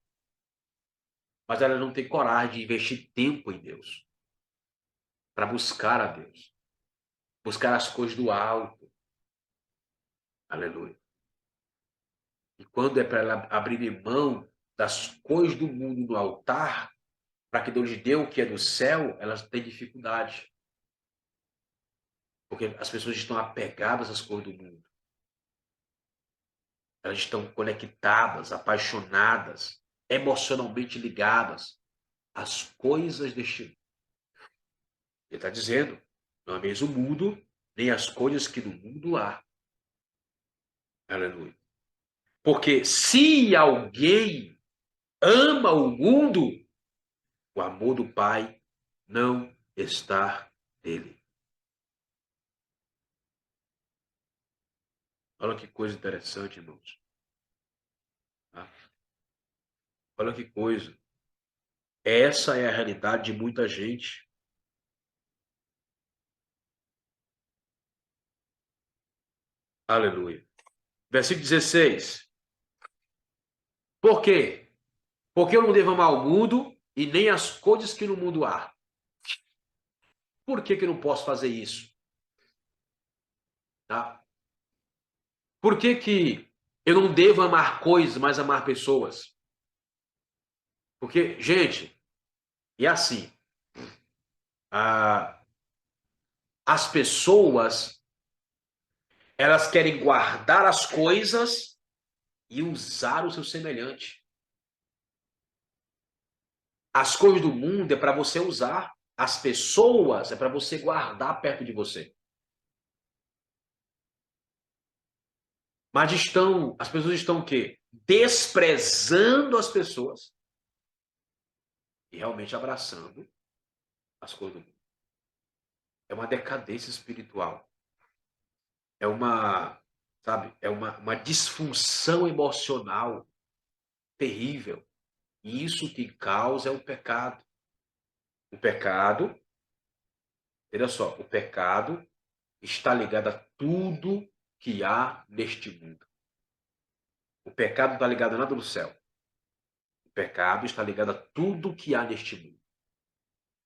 Mas elas não têm coragem de investir tempo em Deus, para buscar a Deus, buscar as coisas do alto. Aleluia. E quando é para ela abrir mão das coisas do mundo no altar, para que Deus lhe dê o que é do céu, elas têm dificuldade. Porque as pessoas estão apegadas às coisas do mundo. Elas estão conectadas, apaixonadas, emocionalmente ligadas às coisas deste mundo. Ele está dizendo, não ameis o mundo, nem as coisas que no mundo há. Aleluia. Porque se alguém ama o mundo, o amor do Pai não está nele. Olha que coisa interessante, irmãos. Tá? Olha que coisa. Essa é a realidade de muita gente. Aleluia. Versículo 16. Por quê? Porque eu não devo amar o mundo e nem as coisas que no mundo há. Por que eu não posso fazer isso? Tá? Por que eu não devo amar coisas, mas amar pessoas? Porque, gente, e assim, as pessoas, elas querem guardar as coisas e usar o seu semelhante. As coisas do mundo é para você usar. As pessoas é para você guardar perto de você. Mas as pessoas estão o quê? Desprezando as pessoas e realmente abraçando as coisas do mundo. É uma decadência espiritual. É uma, sabe, é uma disfunção emocional terrível. E isso que causa é o pecado. O pecado, olha só, o pecado está ligado a tudo que há neste mundo. O pecado não está ligado a nada no céu. O pecado está ligado a tudo que há neste mundo.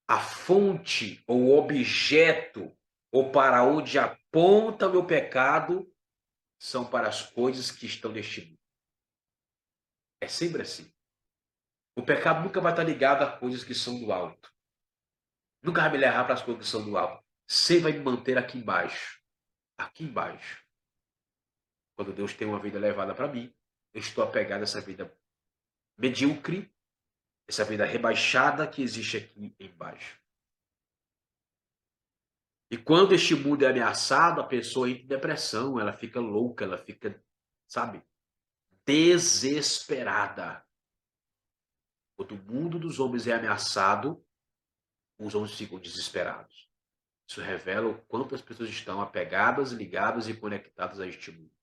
A fonte ou objeto ou para onde aponta o meu pecado são para as coisas que estão neste mundo. É sempre assim. O pecado nunca vai estar ligado a coisas que são do alto. Nunca vai me levar para as coisas que são do alto. Sempre vai me manter aqui embaixo. Aqui embaixo. Quando Deus tem uma vida levada para mim, eu estou apegado a essa vida medíocre, essa vida rebaixada que existe aqui embaixo. E quando este mundo é ameaçado, a pessoa entra em depressão, ela fica louca, ela fica, sabe, desesperada. Quando o mundo dos homens é ameaçado, os homens ficam desesperados. Isso revela o quanto as pessoas estão apegadas, ligadas e conectadas a este mundo.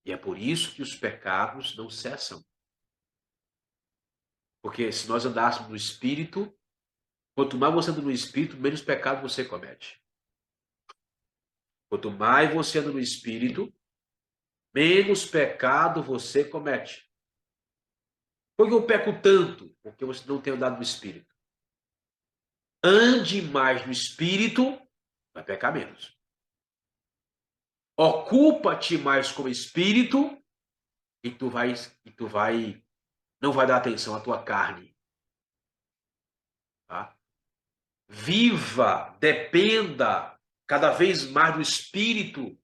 E é por isso que os pecados não cessam. Porque se nós andássemos no Espírito, quanto mais você anda no Espírito, menos pecado você comete. Quanto mais você anda no Espírito, menos pecado você comete. Por que eu peco tanto? Porque você não tem andado no Espírito. Ande mais no Espírito, vai pecar menos. Ocupa-te mais com o Espírito, e tu vai não vai dar atenção à tua carne, tá? Viva, dependa cada vez mais do Espírito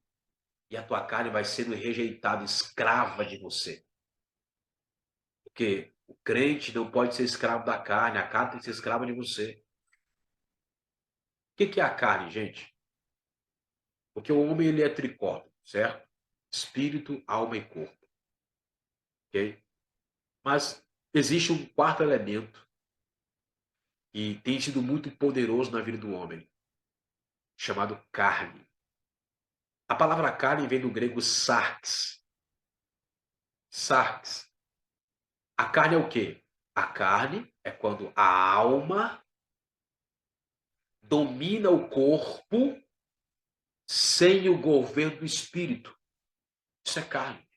e a tua carne vai sendo rejeitada, escrava de você. Porque o crente não pode ser escravo da carne, a carne tem que ser escrava de você. O que é a carne, gente? Porque o homem ele é tricórnio, certo? Espírito, alma e corpo, ok? Mas existe um quarto elemento que tem sido muito poderoso na vida do homem, chamado carne. A palavra carne vem do grego sarx. Sarx. A carne é o quê? A carne é quando a alma domina o corpo sem o governo do espírito. Isso é carne.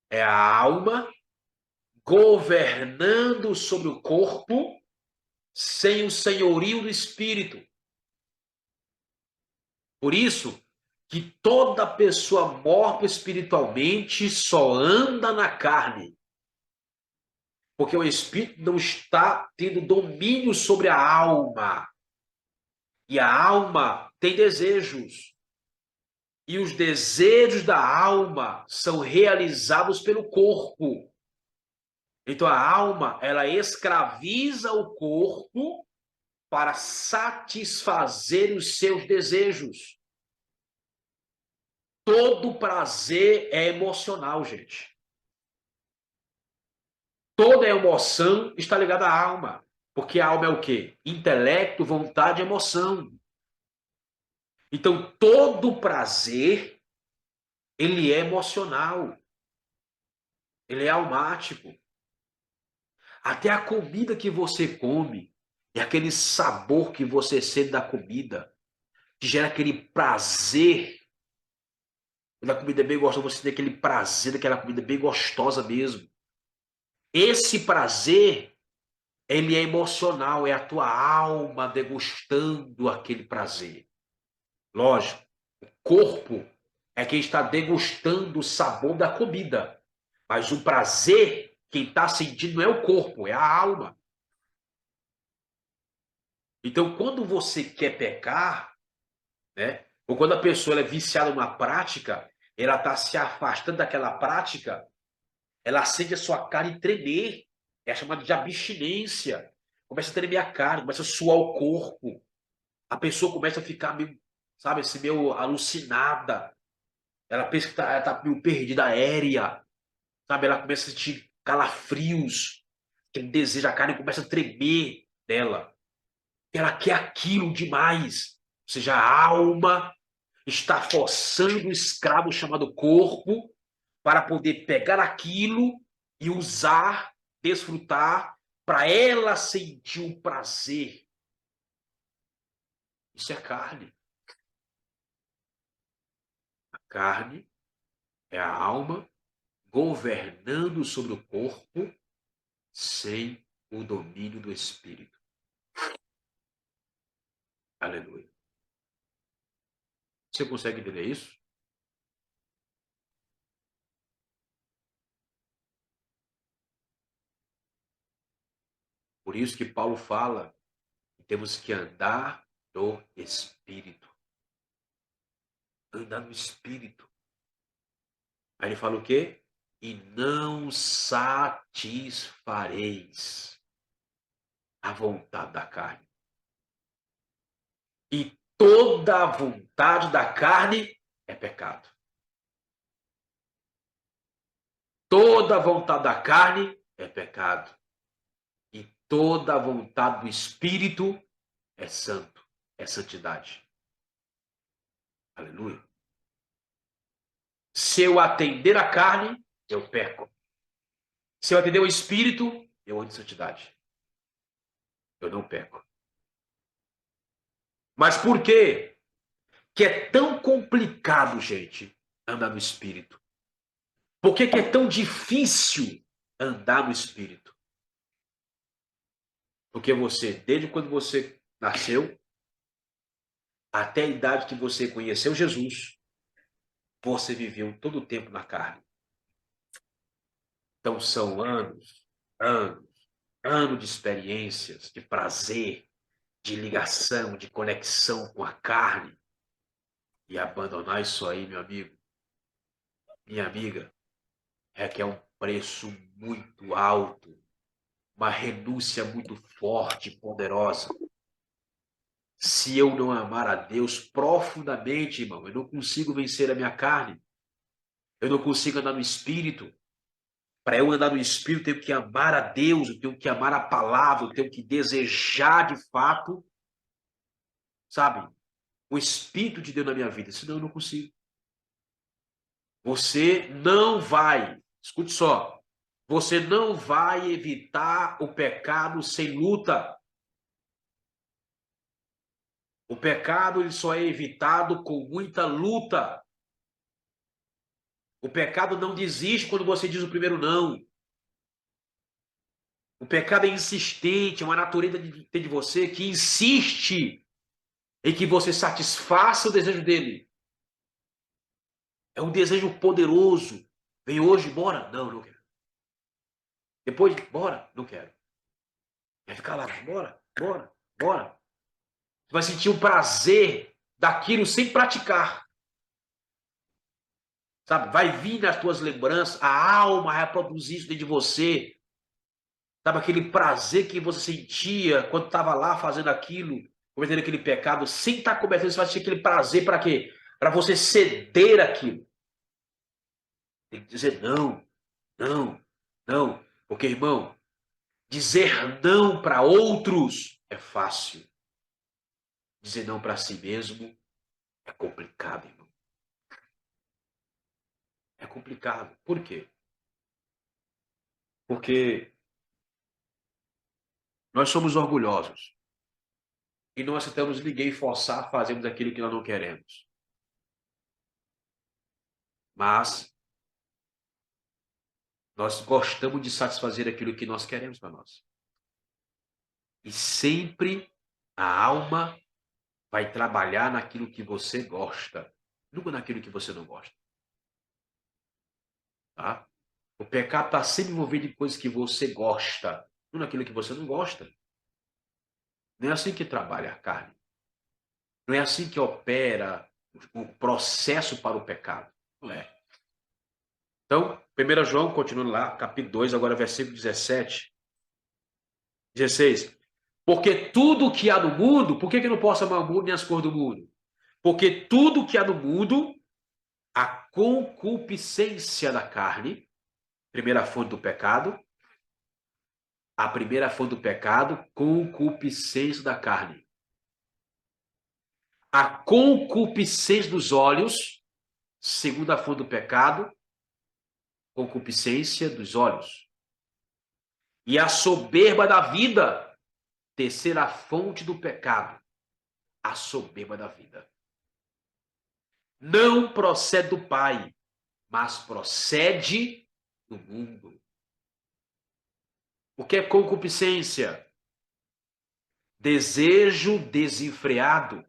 É a alma governando sobre o corpo sem o senhorio do espírito. Por isso que toda pessoa morta espiritualmente só anda na carne. Porque o espírito não está tendo domínio sobre a alma. E a alma tem desejos. E os desejos da alma são realizados pelo corpo. Então a alma, ela escraviza o corpo para satisfazer os seus desejos. Todo prazer é emocional, gente. Toda emoção está ligada à alma. Porque a alma é o quê? Intelecto, vontade e emoção. Então, todo prazer, ele é emocional. Ele é almático. Até a comida que você come, e aquele sabor que você sente da comida, que gera aquele prazer. Quando a comida é bem gostosa, você tem aquele prazer daquela comida bem gostosa mesmo. Esse prazer, ele é emocional, é a tua alma degustando aquele prazer. Lógico, o corpo é quem está degustando o sabor da comida. Mas o prazer, quem está sentindo não é o corpo, é a alma. Então, quando você quer pecar, né? Ou quando a pessoa é viciada numa prática, ela está se afastando daquela prática, ela sente a sua carne tremer. É chamada de abstinência. Começa a tremer a carne, começa a suar o corpo. A pessoa começa a ficar meio, sabe, assim, meio alucinada. Ela pensa que ela tá meio perdida aérea. Sabe? Ela começa a sentir calafrios. Aquele desejo, a carne começa a tremer dela. Ela quer aquilo demais. Ou seja, a alma está forçando o escravo chamado corpo para poder pegar aquilo e usar, desfrutar, para ela sentir o prazer. Isso é carne. A carne é a alma governando sobre o corpo sem o domínio do espírito. Aleluia. Você consegue entender isso? Por isso que Paulo fala que temos que andar no espírito. Andar no espírito. Aí ele fala o quê? E não satisfareis a vontade da carne. E toda a vontade da carne é pecado. Toda a vontade da carne é pecado. E toda a vontade do espírito é santo, é santidade. Aleluia. Se eu atender a carne, eu peco. Se eu atender o espírito, eu ando em santidade. Eu não peco. Mas por quê que é tão complicado, gente, andar no espírito? Por que é tão difícil andar no espírito? Porque você, desde quando você nasceu, até a idade que você conheceu Jesus, você viveu todo o tempo na carne. Então são anos, anos de experiências, de prazer, de ligação, de conexão com a carne. E abandonar isso aí, meu amigo, minha amiga, requer um preço muito alto, uma renúncia muito forte e poderosa. Se eu não amar a Deus profundamente, irmão, eu não consigo vencer a minha carne. Eu não consigo andar no Espírito. Para eu andar no Espírito, eu tenho que amar a Deus, eu tenho que amar a palavra, eu tenho que desejar de fato, sabe, o Espírito de Deus na minha vida. Senão eu não consigo. Você não vai, escute só, você não vai evitar o pecado sem luta. O pecado ele só é evitado com muita luta. O pecado não desiste quando você diz o primeiro não. O pecado é insistente, é uma natureza de você que insiste em que você satisfaça o desejo dele. É um desejo poderoso. Vem hoje, bora? Não, não quero. Depois, bora? Não quero. Vai ficar lá, bora, bora, bora. Você vai sentir o prazer daquilo sem praticar. Sabe? Vai vir nas tuas lembranças, a alma vai produzir isso dentro de você. Sabe aquele prazer que você sentia quando estava lá fazendo aquilo, cometendo aquele pecado, sem estar cometendo, você vai sentir aquele prazer para quê? Para você ceder aquilo. Tem que dizer não, não, não. Porque, irmão, dizer não para outros é fácil. Dizer não para si mesmo é complicado, irmão. É complicado. Por quê? Porque nós somos orgulhosos. E não aceitamos ninguém forçar a fazermos aquilo que nós não queremos. Mas nós gostamos de satisfazer aquilo que nós queremos para nós. E sempre a alma vai trabalhar naquilo que você gosta, nunca naquilo que você não gosta. Tá? O pecado está sempre envolvido em coisas que você gosta, não naquilo que você não gosta. Não é assim que trabalha a carne. Não é assim que opera o processo para o pecado. Não é. Então, 1 João, continuando lá, capítulo 2, agora versículo 17, 16. Porque tudo que há no mundo, por que não posso amar o mundo nem as cores do mundo? Porque tudo que há no mundo, a concupiscência da carne, primeira fonte do pecado, a primeira fonte do pecado, concupiscência da carne. A concupiscência dos olhos, segunda fonte do pecado, concupiscência dos olhos. E a soberba da vida, terceira fonte do pecado, a soberba da vida. Não procede do Pai, mas procede do mundo. O que é concupiscência? Desejo desenfreado,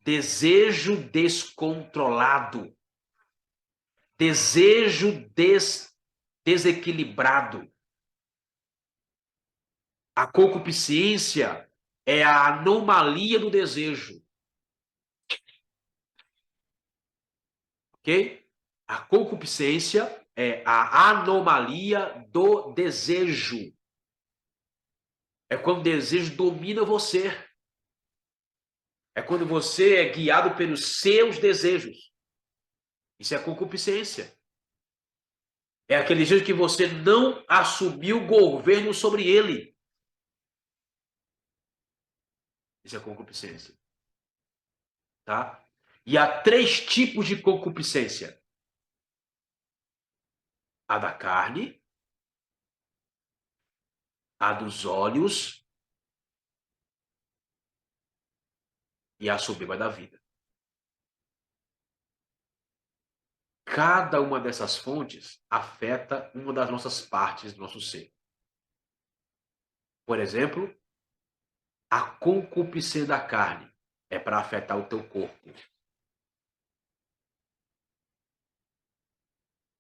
desejo descontrolado, desejo desequilibrado. A concupiscência é a anomalia do desejo, ok? A concupiscência é a anomalia do desejo. É quando o desejo domina você. É quando você é guiado pelos seus desejos. Isso é concupiscência. É aquele desejo que você não assumiu o governo sobre ele. Isso é concupiscência. Tá? E há três tipos de concupiscência: a da carne, a dos olhos e a soberba da vida. Cada uma dessas fontes afeta uma das nossas partes do nosso ser. Por exemplo, a concupiscência da carne é para afetar o teu corpo.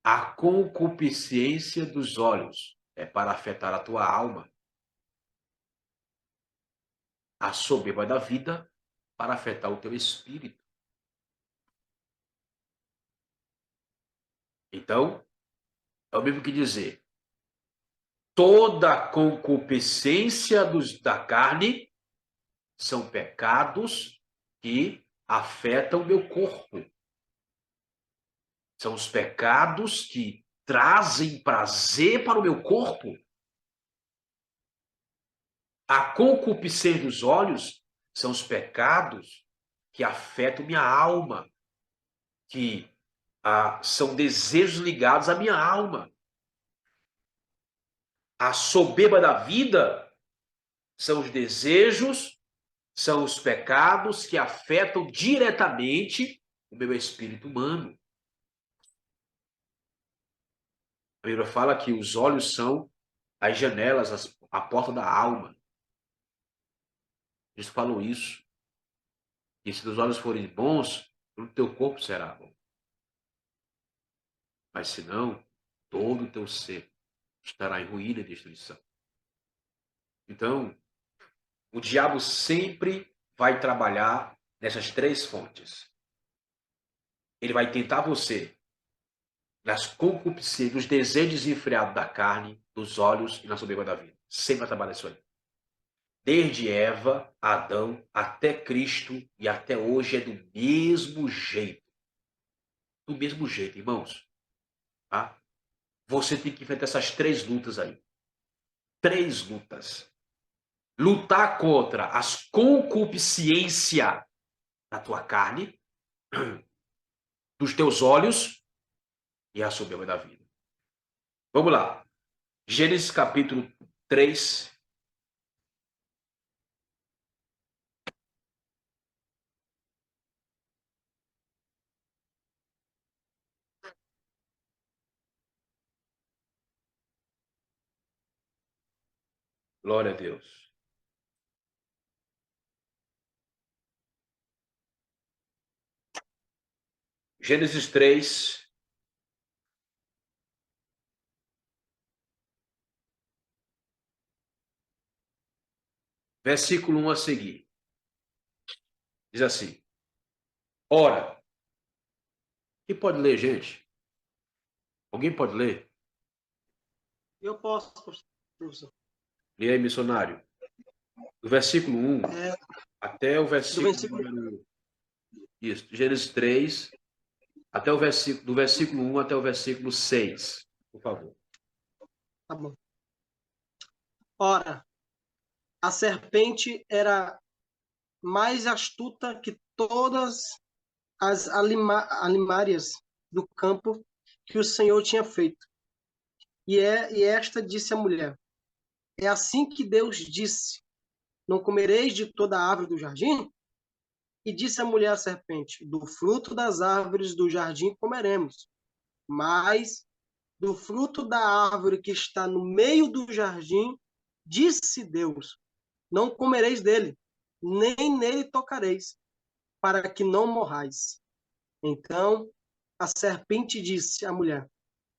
A concupiscência dos olhos é para afetar a tua alma. A soberba da vida para afetar o teu espírito. Então, é o mesmo que dizer, toda concupiscência da carne são pecados que afetam o meu corpo. São os pecados que trazem prazer para o meu corpo. A concupiscência dos olhos são os pecados que afetam minha alma, que são desejos ligados à minha alma. A soberba da vida são os desejos, são os pecados que afetam diretamente o meu espírito humano. A Bíblia fala que os olhos são as janelas, a porta da alma. Eles falam isso. E se os olhos forem bons, o teu corpo será bom. Mas se não, todo o teu ser estará em ruína e destruição. Então, o diabo sempre vai trabalhar nessas três fontes. Ele vai tentar você nas concupiscências, nos desejos desenfreados da carne, dos olhos e na soberba da vida. Sempre vai trabalhar isso aí. Desde Eva, Adão, até Cristo e até hoje é do mesmo jeito. Do mesmo jeito, irmãos. Tá? Você tem que enfrentar essas três lutas aí. Três lutas. Lutar contra as concupiscências da tua carne, dos teus olhos e a soberba da vida. Vamos lá. Gênesis capítulo 3. Glória a Deus. Gênesis 3, versículo 1 a seguir. Diz assim: Ora, quem pode ler, gente? Alguém pode ler? Eu posso, professor. Lê aí, missionário. Do versículo 1 até o versículo número... Isso, Gênesis 3, até o versículo, do versículo 1 até o versículo 6, por favor. Tá bom. Ora, a serpente era mais astuta que todas as alimárias do campo que o Senhor tinha feito. E esta disse à mulher: É assim que Deus disse: Não comereis de toda a árvore do jardim? E disse a mulher à serpente: Do fruto das árvores do jardim comeremos, mas do fruto da árvore que está no meio do jardim, disse Deus: Não comereis dele, nem nele tocareis, para que não morrais. Então a serpente disse à mulher: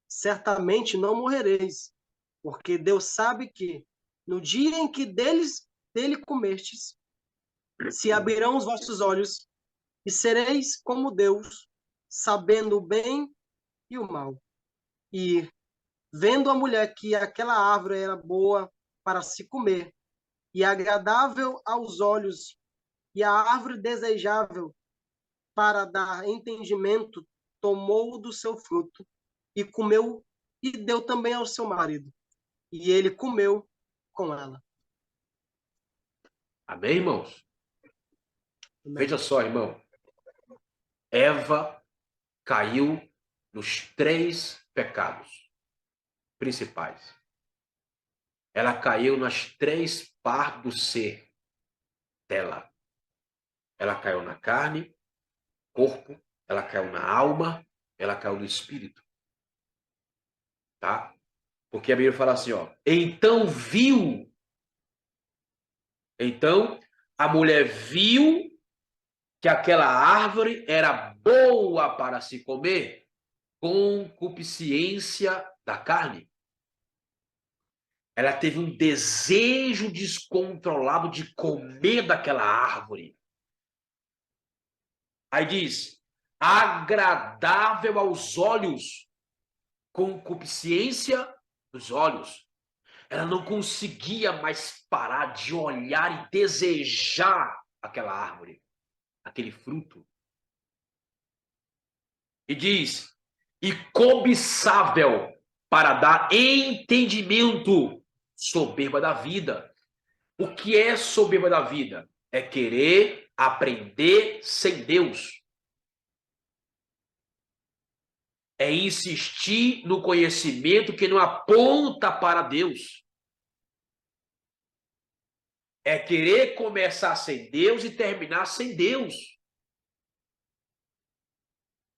Certamente não morrereis, porque Deus sabe que, no dia em que dele comerdes, se abrirão os vossos olhos, e sereis como Deus, sabendo o bem e o mal. E, vendo a mulher que aquela árvore era boa para se comer, e agradável aos olhos, e a árvore desejável para dar entendimento, tomou do seu fruto, e comeu, e deu também ao seu marido. E ele comeu com ela. Amém, irmãos? Amém. Veja só, irmão. Eva caiu nos três pecados principais. Ela caiu nas três partes do ser dela. Ela caiu na carne, corpo, ela caiu na alma, ela caiu no espírito. Tá? Porque a Bíblia fala assim, ó. Então a mulher viu que aquela árvore era boa para se comer. concupiscência da carne. Ela teve um desejo descontrolado de comer daquela árvore. Aí diz, agradável aos olhos, concupiscência dos olhos. Ela não conseguia mais parar de olhar e desejar aquela árvore, aquele fruto. E diz, e cobiçável para dar entendimento, soberba da vida. O que é soberba da vida? É querer aprender sem Deus. É insistir no conhecimento que não aponta para Deus. É querer começar sem Deus e terminar sem Deus.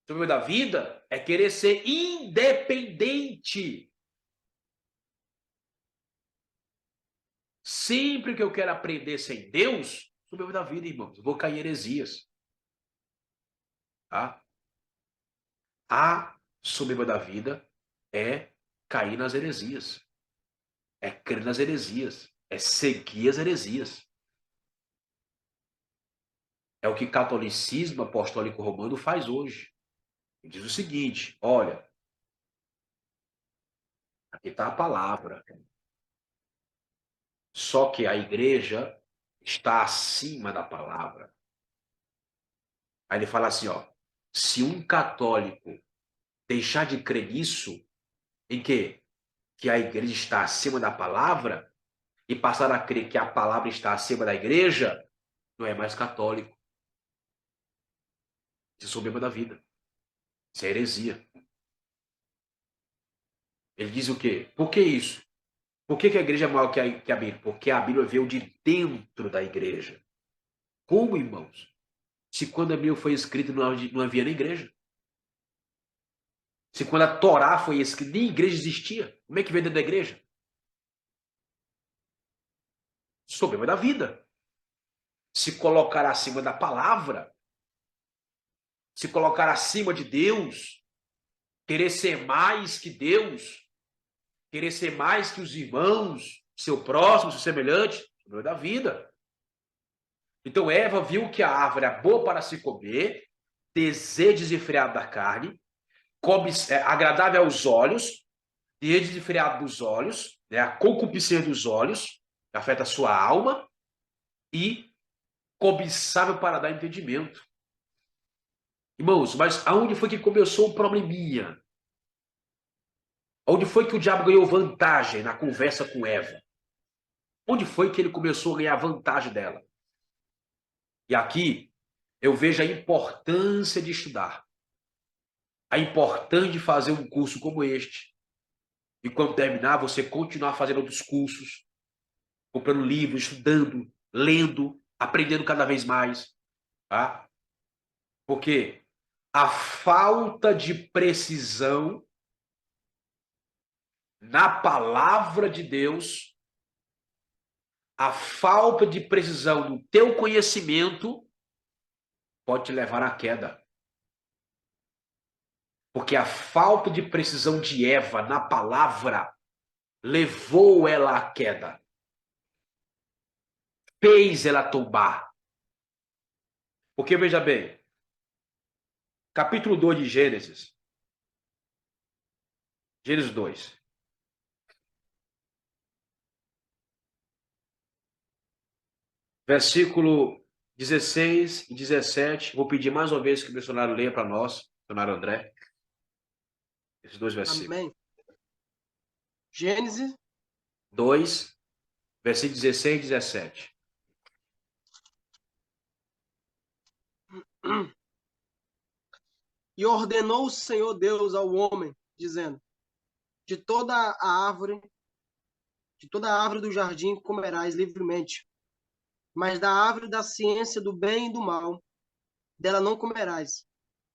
Soberba da vida é querer ser independente. Sempre que eu quero aprender sem Deus, soberba da vida, irmãos, eu vou cair em heresias. Tá? A soberba da vida é cair nas heresias. É crer nas heresias. É seguir as heresias. É o que o catolicismo apostólico romano faz hoje. Ele diz o seguinte, olha, aqui está a palavra. Só que a igreja está acima da palavra. Aí ele fala assim, ó, se um católico deixar de crer nisso, em quê? Que a igreja está acima da palavra, e passar a crer que a palavra está acima da igreja, não é mais católico. Isso é soberba da vida. Isso é heresia. Ele diz o quê? Por que isso? Por que a igreja é maior que a Bíblia? Porque a Bíblia veio de dentro da igreja. Como, irmãos? Se quando a Bíblia foi escrita não havia nem igreja. Se quando a Torá foi escrita, nem igreja existia. Como é que veio dentro da igreja? Soberba da vida. Se colocar acima da palavra, se colocar acima de Deus, querer ser mais que Deus, querer ser mais que os irmãos, seu próximo, seu semelhante, soberba da vida. Então Eva viu que a árvore é boa para se comer, desejo desenfreado da carne, agradável aos olhos, desejo desenfreado dos olhos, né, a concupiscência dos olhos, que afeta a sua alma, e cobiçável para dar entendimento. Irmãos, mas aonde foi que começou o probleminha? Onde foi que o diabo ganhou vantagem na conversa com Eva? Onde foi que ele começou a ganhar vantagem dela? E aqui eu vejo a importância de estudar. A importância de fazer um curso como este. E quando terminar, você continuar fazendo outros cursos, comprando livros, estudando, lendo, aprendendo cada vez mais. Tá? Porque a falta de precisão na palavra de Deus, a falta de precisão no teu conhecimento pode te levar à queda. Porque a falta de precisão de Eva na palavra levou ela à queda. Fez ela tombar. Porque, veja bem, capítulo 2 de Gênesis. Gênesis 2. Versículo 16 e 17. Vou pedir mais uma vez que o missionário leia para nós, missionário André. Esses dois versículos. Amém. Gênesis 2, versículo 16 e 17. E ordenou o Senhor Deus ao homem, dizendo: De toda a árvore, de toda a árvore do jardim comerás livremente, mas da árvore da ciência do bem e do mal, dela não comerás,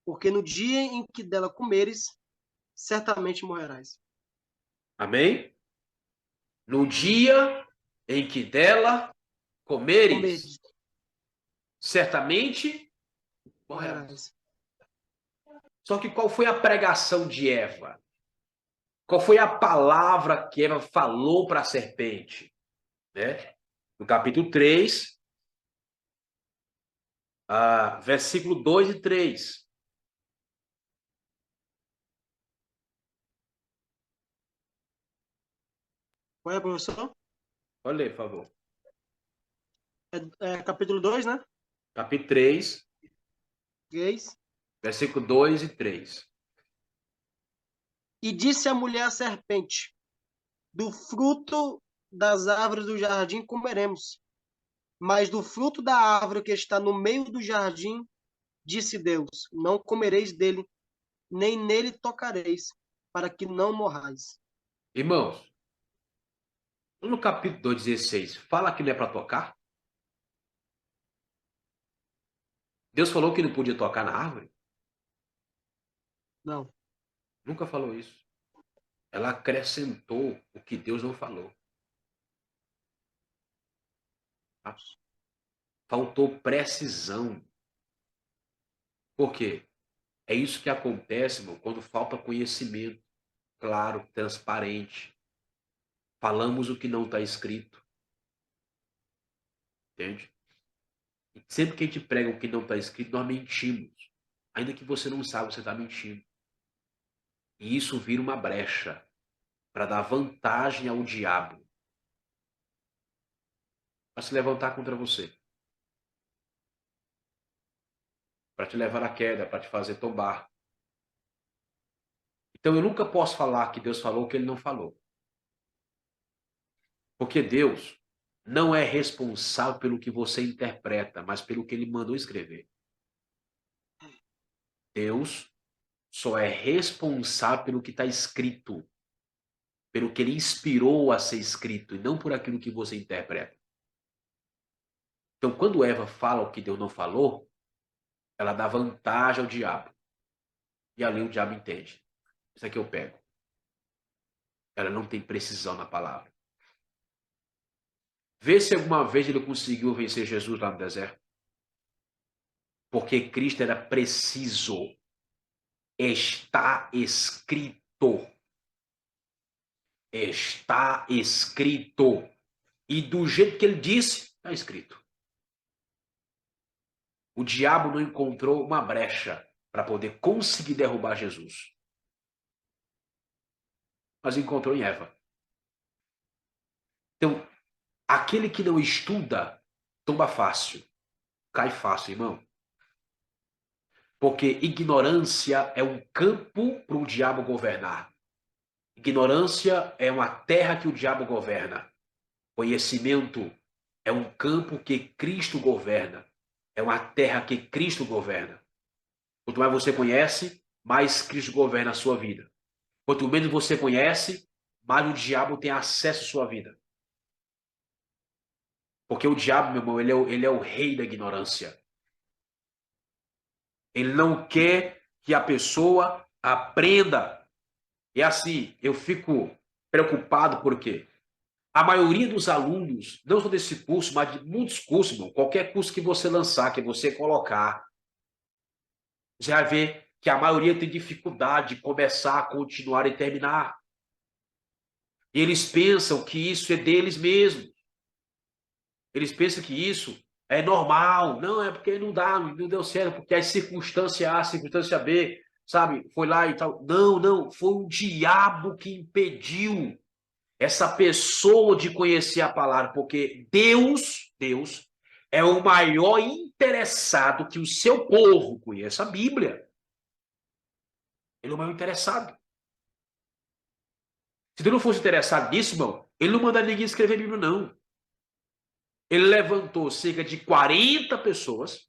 porque no dia em que dela comeres, certamente morrerás. Amém? No dia em que dela comeres, Comeres, certamente morrerás. morrerás. Só que qual foi a pregação de Eva? Qual foi a palavra que Eva falou para a serpente? Né? No capítulo 3, versículo 2 e 3. Qual é, professor? Olha ler, por favor. É capítulo 2, né? Capítulo 3, 3. versículo 2 e 3. E disse a mulher à serpente: do fruto das árvores do jardim comeremos, mas do fruto da árvore que está no meio do jardim, disse Deus: não comereis dele, nem nele tocareis, para que não morrais. Irmãos, no capítulo 2:16, fala que não é para tocar? Deus falou que não podia tocar na árvore? Não. Nunca falou isso. Ela acrescentou o que Deus não falou. Tá? Faltou precisão. Por quê? É isso que acontece, irmão, quando falta conhecimento claro, transparente. Falamos o que não está escrito. Entende? E sempre que a gente prega o que não está escrito, nós mentimos. Ainda que você não saiba, você está mentindo. E isso vira uma brecha para dar vantagem ao diabo para se levantar contra você, para te levar à queda, para te fazer tombar. Então eu nunca posso falar que Deus falou o que ele não falou. Porque Deus não é responsável pelo que você interpreta, mas pelo que ele mandou escrever. Deus só é responsável pelo que está escrito, pelo que ele inspirou a ser escrito, e não por aquilo que você interpreta. Então, quando Eva fala o que Deus não falou, ela dá vantagem ao diabo. E ali o diabo entende. Isso aqui eu pego. Ela não tem precisão na palavra. Vê se alguma vez ele conseguiu vencer Jesus lá no deserto. Porque Cristo era preciso. Está escrito. Está escrito. E do jeito que ele disse, está escrito. O diabo não encontrou uma brecha para poder conseguir derrubar Jesus. Mas encontrou em Eva. Então, aquele que não estuda, tomba fácil. Cai fácil, irmão. Porque ignorância é um campo para o diabo governar. Ignorância é uma terra que o diabo governa. Conhecimento é um campo que Cristo governa. É uma terra que Cristo governa. Quanto mais você conhece, mais Cristo governa a sua vida. Quanto menos você conhece, mais o diabo tem acesso à sua vida. Porque o diabo, meu irmão, ele é o rei da ignorância. Ele não quer que a pessoa aprenda. E assim, eu fico preocupado porque a maioria dos alunos, não só desse curso, mas de muitos cursos, irmão, qualquer curso que você lançar, que você colocar, você vai ver que a maioria tem dificuldade de começar, continuar e terminar. E eles pensam que isso é deles mesmos. Eles pensam que isso é normal. Não, é porque não dá, não deu certo, porque a circunstância A, a circunstância B, sabe, foi lá e tal. Não, não, foi o diabo que impediu essa pessoa de conhecer a palavra, porque Deus é o maior interessado que o seu povo conheça a Bíblia. Ele é o maior interessado. Se Deus não fosse interessado nisso, irmão, ele não mandaria ninguém escrever a Bíblia, não. Ele levantou cerca de 40 pessoas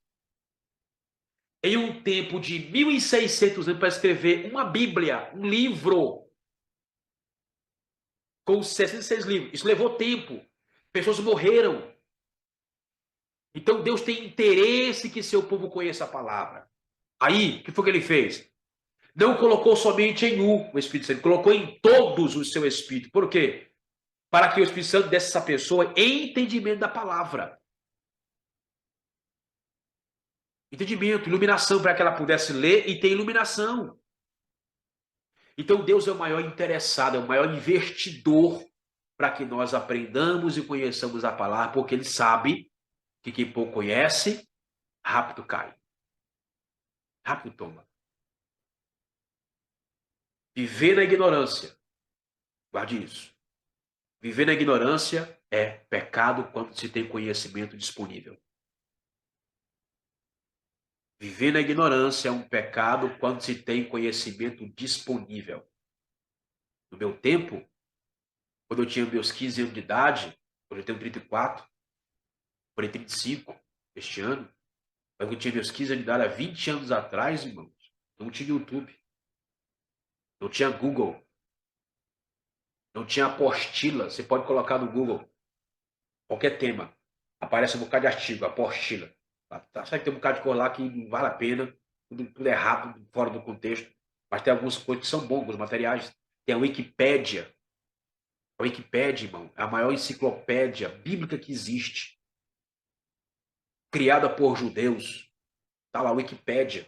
em um tempo de 1.600 anos para escrever uma Bíblia, um livro, com 66 livros. Isso levou tempo. Pessoas morreram. Então Deus tem interesse que seu povo conheça a palavra. Aí, o que foi que ele fez? Não colocou somente em um o Espírito Santo, colocou em todos o seu Espírito. Por quê? Para que o Espírito Santo desse essa pessoa entendimento da palavra. Entendimento, iluminação para que ela pudesse ler e ter iluminação. Então Deus é o maior interessado, é o maior investidor para que nós aprendamos e conheçamos a palavra, porque ele sabe que quem pouco conhece, rápido cai. Rápido toma. Viver na ignorância. Guarde isso. Viver na ignorância é pecado quando se tem conhecimento disponível. Viver na ignorância é um pecado quando se tem conhecimento disponível. No meu tempo, quando eu tinha meus 15 anos de idade, hoje eu tenho 34, porém 35 este ano, quando eu tinha meus 15 anos de idade, há 20 anos atrás, irmãos, não tinha YouTube, não tinha Google, não tinha apostila. Você pode colocar no Google qualquer tema, aparece um bocado de artigo, apostila. Sabe que tem um bocado de coisa lá que não vale a pena, tudo errado, tudo fora do contexto, mas tem algumas coisas que são bons, alguns materiais. Tem a Wikipédia. A Wikipédia, irmão, é a maior enciclopédia bíblica que existe, criada por judeus. Está lá a Wikipédia.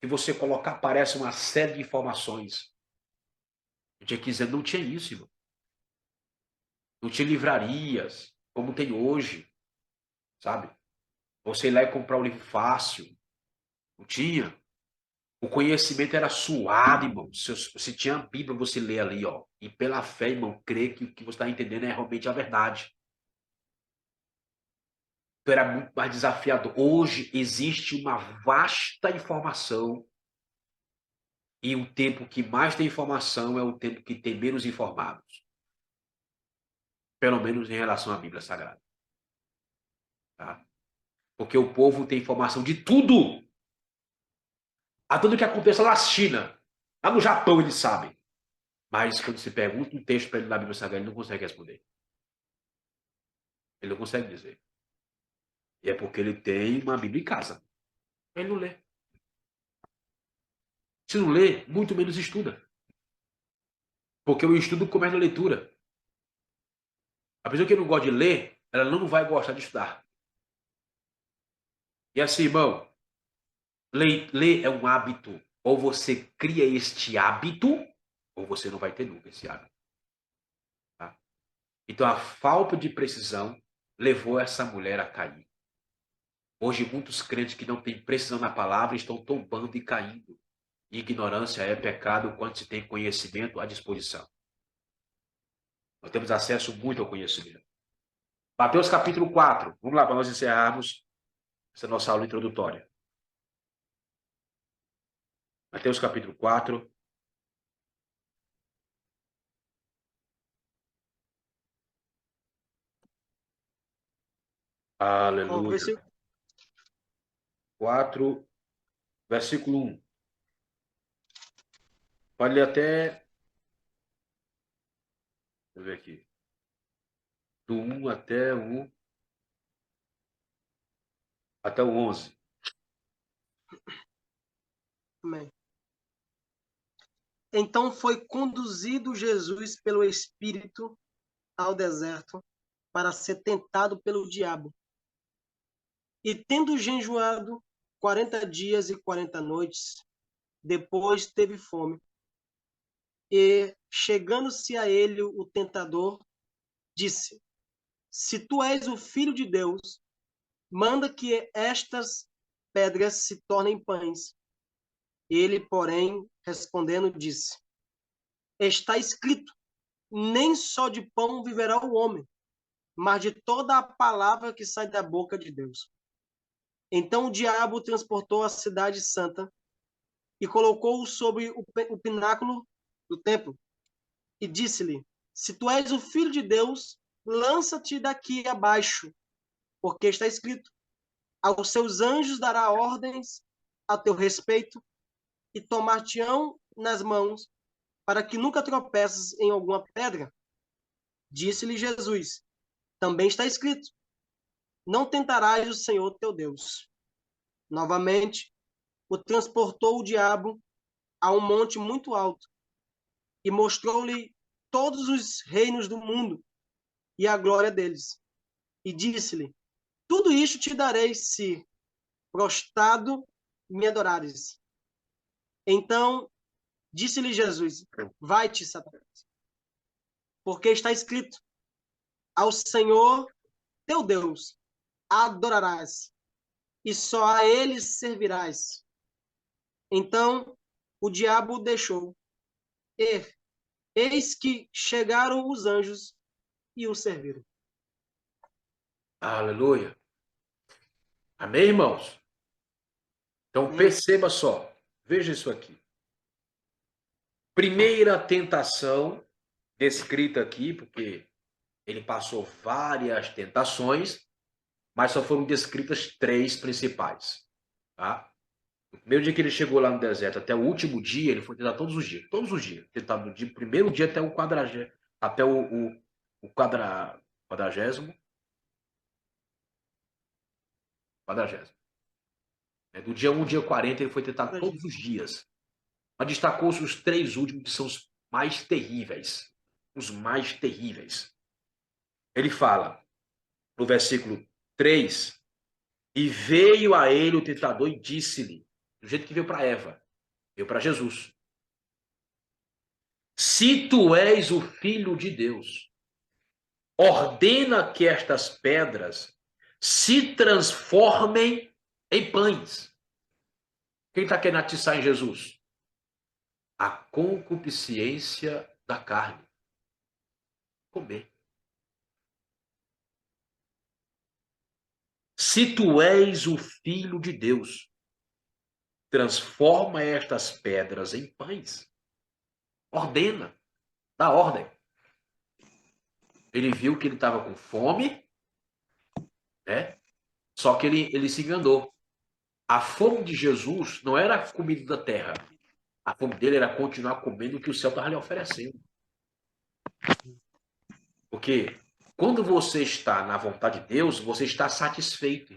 Se você colocar, aparece uma série de informações. Eu tinha que dizer, não tinha isso, irmão. Não tinha livrarias, como tem hoje, sabe? Você ir lá e comprar um livro fácil. Não tinha. O conhecimento era suado, irmão. Se tinha a Bíblia, você lê ali, ó. E pela fé, irmão, crê que o que você está entendendo é realmente a verdade. Então era muito mais desafiador. Hoje existe uma vasta informação e o tempo que mais tem informação é o tempo que tem menos informados. Pelo menos em relação à Bíblia Sagrada. Tá? Porque o povo tem informação de tudo. A tudo que acontece lá na China. Lá no Japão eles sabem. Mas quando se pergunta um texto para ele na Bíblia Sagrada, ele não consegue responder. Ele não consegue dizer. E é porque ele tem uma Bíblia em casa. Ele não lê. Se não lê, muito menos estuda. Porque o estudo começa na leitura. A pessoa que não gosta de ler, ela não vai gostar de estudar. E assim, irmão, ler é um hábito. Ou você cria este hábito, ou você não vai ter nunca esse hábito. Tá? Então, a falta de precisão levou essa mulher a cair. Hoje, muitos crentes que não têm precisão na palavra estão tombando e caindo. Ignorância é pecado quando se tem conhecimento à disposição. Nós temos acesso muito ao conhecimento. Mateus capítulo 4. Vamos lá para nós encerrarmos essa nossa aula introdutória. Mateus capítulo 4. Ó, Aleluia. 4, versículo 1. Pode ler até. Deixa eu ver aqui. Do 1 até o 11. Amém. Então foi conduzido Jesus pelo Espírito ao deserto para ser tentado pelo diabo. E tendo jejuado 40 dias e 40 noites, depois teve fome. E, chegando-se a ele o tentador, disse: Se tu és o filho de Deus, manda que estas pedras se tornem pães. Ele, porém, respondendo, disse: Está escrito: nem só de pão viverá o homem, mas de toda a palavra que sai da boca de Deus. Então o diabo transportou a cidade santa e colocou-o sobre o pináculo do templo e disse-lhe: Se tu és o filho de Deus, lança-te daqui abaixo, porque está escrito: aos seus anjos dará ordens a teu respeito e tomar-te-ão nas mãos, para que nunca tropeces em alguma pedra. Disse-lhe Jesus: Também está escrito: Não tentarás o Senhor teu Deus. Novamente, o transportou o diabo a um monte muito alto e mostrou-lhe todos os reinos do mundo e a glória deles. E disse-lhe: Tudo isto te darei se prostrado me adorares. Então disse-lhe Jesus: vai-te, Satanás, porque está escrito: ao Senhor teu Deus adorarás, e só a ele servirás. Então o diabo o deixou. E eis que chegaram os anjos e o serviram. Aleluia. Amém, irmãos? Então perceba só. Veja isso aqui. Primeira tentação descrita aqui, porque ele passou várias tentações, mas só foram descritas 3 principais. Tá? No primeiro dia que ele chegou lá no deserto, até o último dia, ele foi tentado todos os dias. Todos os dias. Tentado do primeiro dia até o quadragésimo. Até o quadragésimo. Quadragésimo. Do dia 1 ao dia 40, ele foi tentado todos os dias. Mas destacou-se os 3 últimos, que são os mais terríveis. Os mais terríveis. Ele fala, no versículo 3, e veio a ele o tentador e disse-lhe, do jeito que veio para Eva, veio para Jesus: se tu és o filho de Deus, ordena que estas pedras se transformem em pães. Quem está querendo atiçar em Jesus? A concupiscência da carne. Comer. Se tu és o filho de Deus, transforma estas pedras em pães. Ordena, dá ordem. Ele viu que ele estava com fome, né? Só que ele se enganou. A fome de Jesus não era a comida da terra. A fome dele era continuar comendo o que o céu estava lhe oferecendo. Porque quando você está na vontade de Deus, você está satisfeito.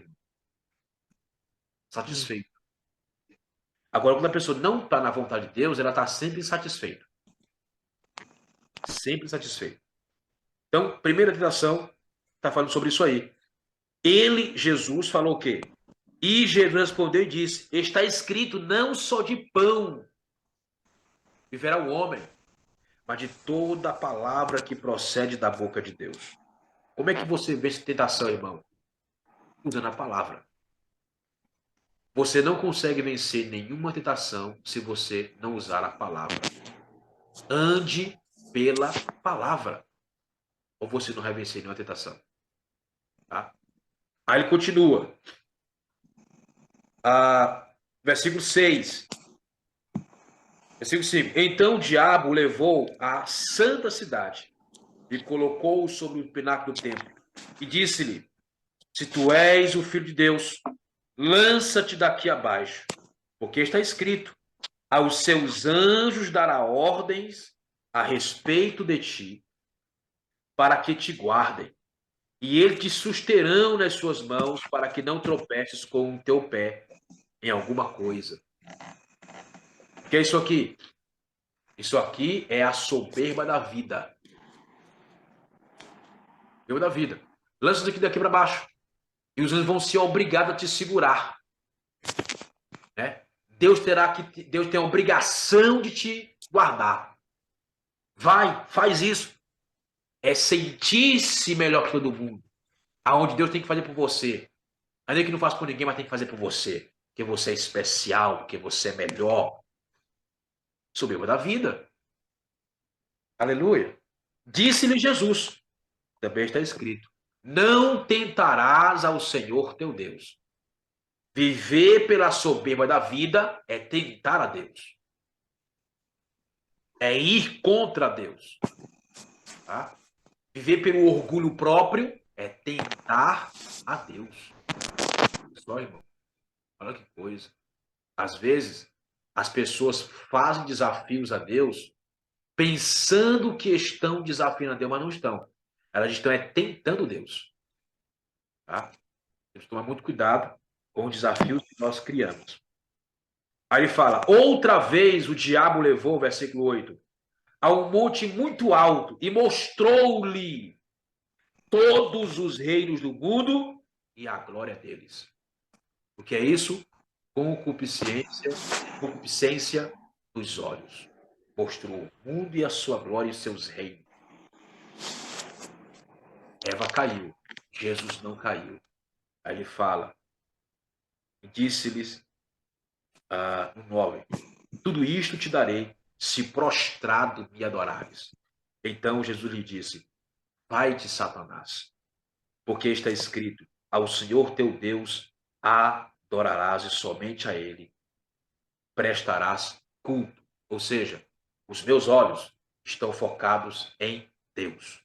Satisfeito. Agora, quando a pessoa não está na vontade de Deus, ela está sempre insatisfeita. Sempre insatisfeita. Então, primeira tentação, está falando sobre isso aí. Ele, Jesus, falou o quê? E Jesus respondeu e disse: está escrito, não só de pão viverá o homem, mas de toda a palavra que procede da boca de Deus. Como é que você vê essa tentação, irmão? Usando a palavra. Você não consegue vencer nenhuma tentação se você não usar a palavra. Ande pela palavra, ou você não vai vencer nenhuma tentação. Tá? Aí ele continua. Versículo 6. Versículo 5. Então o diabo o levou à santa cidade e colocou-o sobre o pináculo do templo e disse-lhe: se tu és o filho de Deus, lança-te daqui abaixo, porque está escrito: aos seus anjos dará ordens a respeito de ti, para que te guardem, e eles te susterão nas suas mãos, para que não tropeces com o teu pé em alguma coisa. O que é isso aqui? Isso aqui é a soberba da vida. Soberba da vida. Lança daqui para baixo. E os anjos vão ser obrigados a te segurar. Né? Deus tem a obrigação de te guardar. Vai, faz isso. É sentir-se melhor que todo mundo. Aonde Deus tem que fazer por você. Ainda que não faça por ninguém, mas tem que fazer por você. Porque você é especial, porque você é melhor. Soberba da vida. Aleluia. Disse-lhe Jesus. Também está escrito: não tentarás ao Senhor teu Deus. Viver pela soberba da vida é tentar a Deus. É ir contra Deus. Tá? Viver pelo orgulho próprio é tentar a Deus. Só, irmão. Olha que coisa. Às vezes, as pessoas fazem desafios a Deus pensando que estão desafiando a Deus, mas não estão. Elas estão tentando Deus. Tá? Temos que tomar muito cuidado com os desafios que nós criamos. Aí ele fala: outra vez o diabo levou, versículo 8, a um monte muito alto e mostrou-lhe todos os reinos do mundo e a glória deles. O que é isso? Concupiscência dos olhos. Mostrou o mundo e a sua glória e seus reinos. Eva caiu, Jesus não caiu. Aí ele fala, disse-lhes no 9, tudo isto te darei, se prostrado me adorares. Então Jesus lhe disse, vai-te, Satanás, porque está escrito, ao Senhor teu Deus adorarás e somente a ele prestarás culto. Ou seja, os meus olhos estão focados em Deus.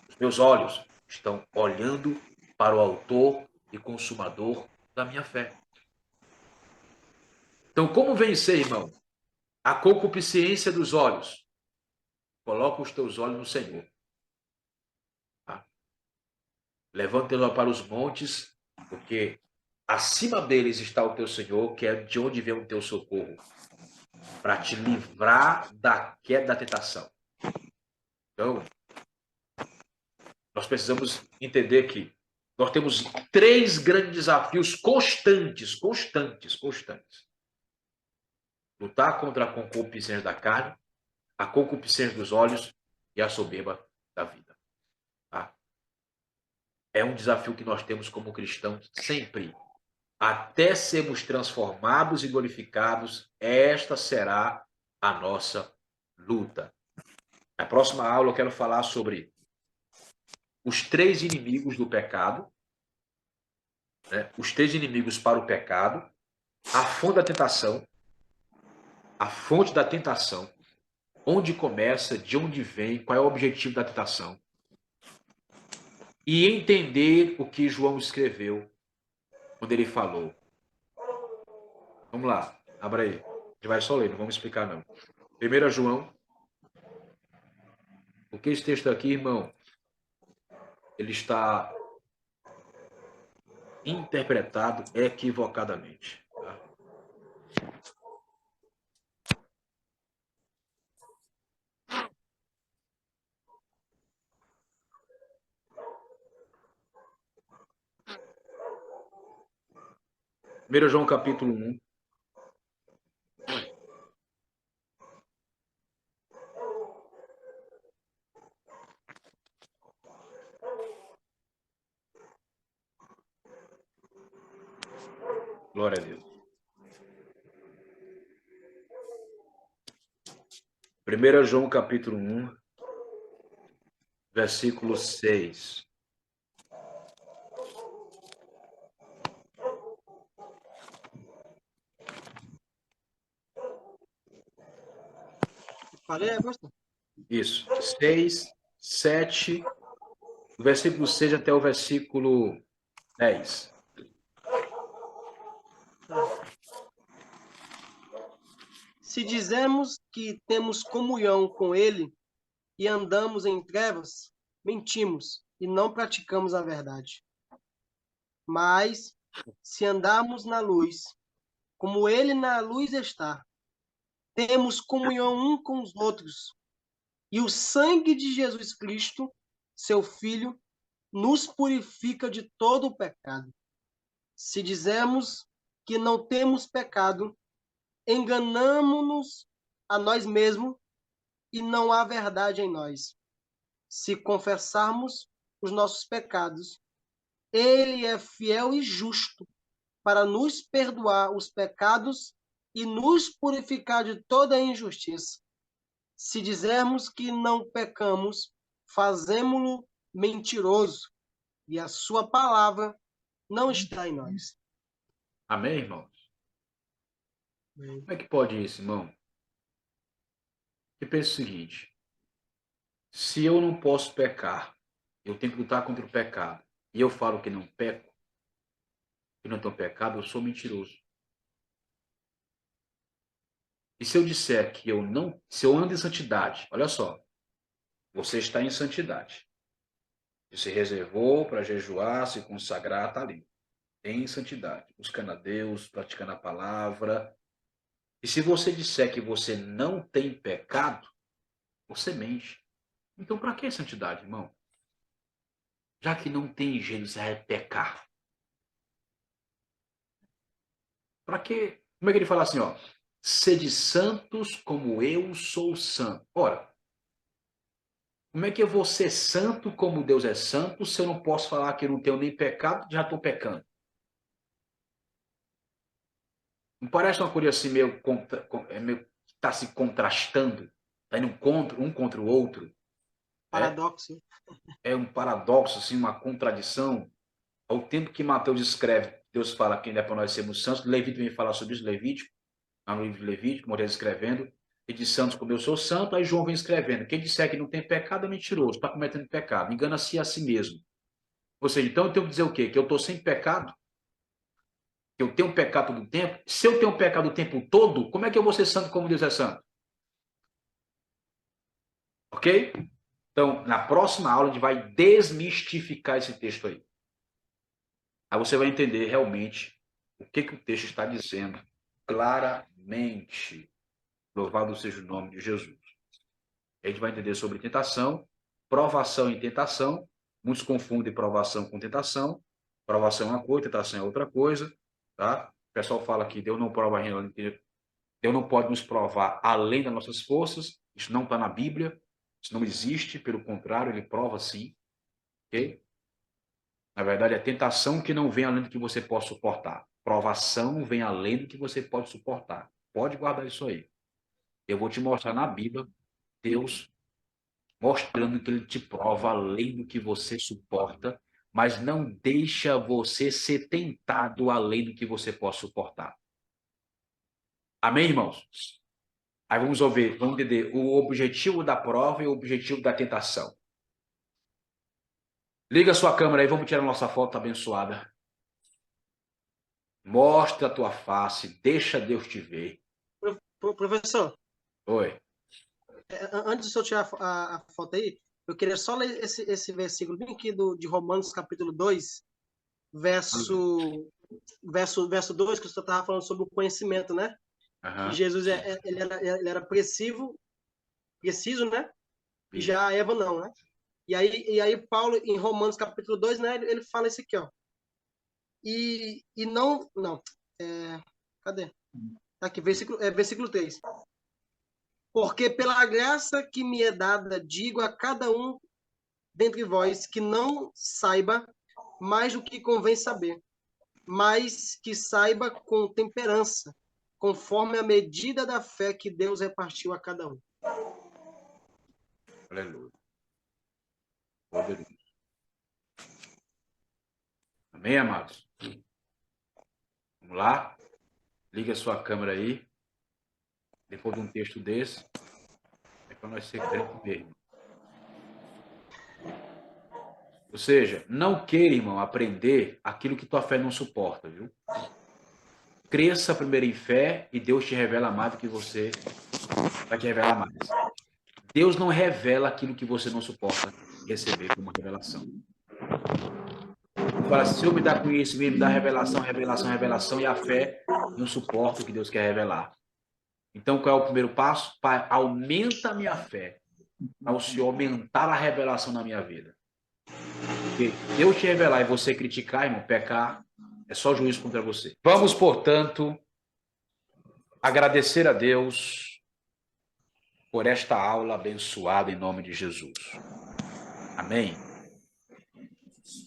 Os meus olhos estão olhando para o autor e consumador da minha fé. Então, como vencer, irmão? A concupiscência dos olhos. Coloca os teus olhos no Senhor. Tá? Levanta-os para os montes, porque acima deles está o teu Senhor, que é de onde vem o teu socorro, para te livrar da queda da tentação. Então, nós precisamos entender que nós temos 3 grandes desafios constantes. Lutar contra a concupiscência da carne, a concupiscência dos olhos e a soberba da vida. Tá? É um desafio que nós temos como cristãos sempre. Até sermos transformados e glorificados, esta será a nossa luta. Na próxima aula eu quero falar sobre os 3 inimigos do pecado, né? Os 3 inimigos para o pecado, a fonte da tentação, onde começa, de onde vem, qual é o objetivo da tentação. E entender o que João escreveu quando ele falou. Vamos lá, abra aí. A gente vai só ler, não vamos explicar não. 1 João. Porque esse texto aqui, irmão, ele está interpretado equivocadamente. Tá? Primeiro João capítulo 1. Glória a Deus. 1 João capítulo 1, versículo 6. Falei, pastor? Isso. 6, 7, do versículo 6 até o versículo 10. Se dizemos que temos comunhão com ele e andamos em trevas, mentimos e não praticamos a verdade. Mas, se andarmos na luz, como ele na luz está, temos comunhão um com os outros, e o sangue de Jesus Cristo, seu Filho, nos purifica de todo o pecado. Se dizemos que não temos pecado, enganamo-nos a nós mesmos e não há verdade em nós. Se confessarmos os nossos pecados, ele é fiel e justo para nos perdoar os pecados e nos purificar de toda injustiça. Se dizermos que não pecamos, fazemo-lo mentiroso, e a sua palavra não está em nós. Amém, irmãos? Como é que pode isso, irmão? Eu penso o seguinte, se eu não posso pecar, eu tenho que lutar contra o pecado, e eu falo que não peco, que não tenho pecado, eu sou mentiroso. E se eu disser que se eu ando em santidade, olha só, você está em santidade. Você se reservou para jejuar, se consagrar, está ali. Em santidade, buscando a Deus, praticando a palavra. E se você disser que você não tem pecado, você mente. Então, para que santidade, irmão? Já que não tem jeito, você vai pecar. Para quê? Como é que ele fala assim, ó? Sede santos como eu sou santo. Ora, como é que eu vou ser santo como Deus é santo se eu não posso falar que eu não tenho nem pecado, já estou pecando? Não parece uma coisa assim meio tá se contrastando, tá indo um contra o outro, né? Paradoxo. É um paradoxo, assim, uma contradição. Ao tempo que Mateus escreve, Deus fala que ainda é para nós sermos santos, Levítico vem falar sobre isso, Levítico, no livro de Levítico, Moisés escrevendo, e diz santos como eu sou santo, aí João vem escrevendo, quem disser que não tem pecado é mentiroso, está cometendo pecado, engana-se a si mesmo. Ou seja, então eu tenho que dizer o quê? Que eu estou sem pecado? Que eu tenho pecado todo o tempo? Se eu tenho pecado o tempo todo, como é que eu vou ser santo como Deus é santo? Ok? Então, na próxima aula, a gente vai desmistificar esse texto aí. Aí você vai entender realmente o que o texto está dizendo claramente. Louvado seja o nome de Jesus. A gente vai entender sobre tentação, provação e tentação. Muitos confundem provação com tentação. Provação é uma coisa, tentação é outra coisa. Tá? O pessoal fala que Deus não prova, Deus não pode nos provar além das nossas forças. Isso não está na Bíblia. Isso não existe. Pelo contrário, ele prova sim. Ok? Na verdade, é tentação que não vem além do que você pode suportar. Provação vem além do que você pode suportar. Pode guardar isso aí. Eu vou te mostrar na Bíblia, Deus mostrando que ele te prova além do que você suporta, mas não deixa você ser tentado além do que você pode suportar. Amém, irmãos? Aí vamos entender o objetivo da prova e o objetivo da tentação. Liga a sua câmera aí, vamos tirar nossa foto abençoada. Mostra a tua face, deixa Deus te ver. Professor, Oi. antes de eu tirar a foto aí, eu queria só ler esse versículo bem aqui de Romanos, capítulo 2, verso 2, que o senhor estava falando sobre o conhecimento, né? Que Uhum. Jesus ele era preciso, né? E Isso. já a Eva não, né? E aí Paulo, em Romanos, capítulo 2, né? Ele fala isso aqui, ó. E não, cadê? Tá aqui, versículo 3. Porque pela graça que me é dada, digo a cada um dentre vós que não saiba mais do que convém saber, mas que saiba com temperança, conforme a medida da fé que Deus repartiu a cada um. Aleluia. Poderoso. Amém, amados? Vamos lá? Liga a sua câmera aí. Depois de um texto desse, é para nós ser crente mesmo. Ou seja, não queira, irmão, aprender aquilo que tua fé não suporta, viu? Cresça primeiro em fé e Deus te revela mais do que você vai te revelar mais. Deus não revela aquilo que você não suporta receber como revelação. Ele fala assim, se eu me dá conhecimento, me dá revelação, revelação, revelação, e a fé não suporta o que Deus quer revelar. Então, qual é o primeiro passo? Pai, aumenta a minha fé, ao Senhor aumentar a revelação na minha vida. Porque Deus te revelar e você criticar, irmão, pecar, é só juízo contra você. Vamos, portanto, agradecer a Deus por esta aula abençoada em nome de Jesus. Amém?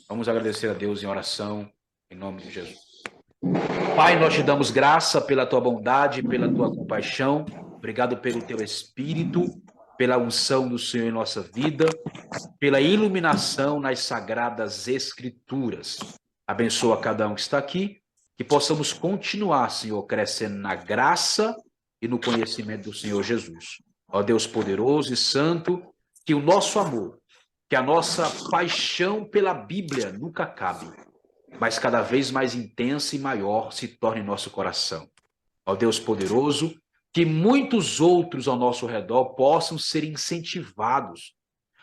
Vamos agradecer a Deus em oração em nome de Jesus. Pai, nós te damos graça pela tua bondade, pela tua compaixão. Obrigado pelo teu Espírito, pela unção do Senhor em nossa vida, pela iluminação nas sagradas Escrituras. Abençoa cada um que está aqui, que possamos continuar, Senhor, crescendo na graça e no conhecimento do Senhor Jesus. Ó Deus poderoso e santo, que o nosso amor, que a nossa paixão pela Bíblia nunca acabe, mas cada vez mais intensa e maior se torne em nosso coração. Ó Deus poderoso, que muitos outros ao nosso redor possam ser incentivados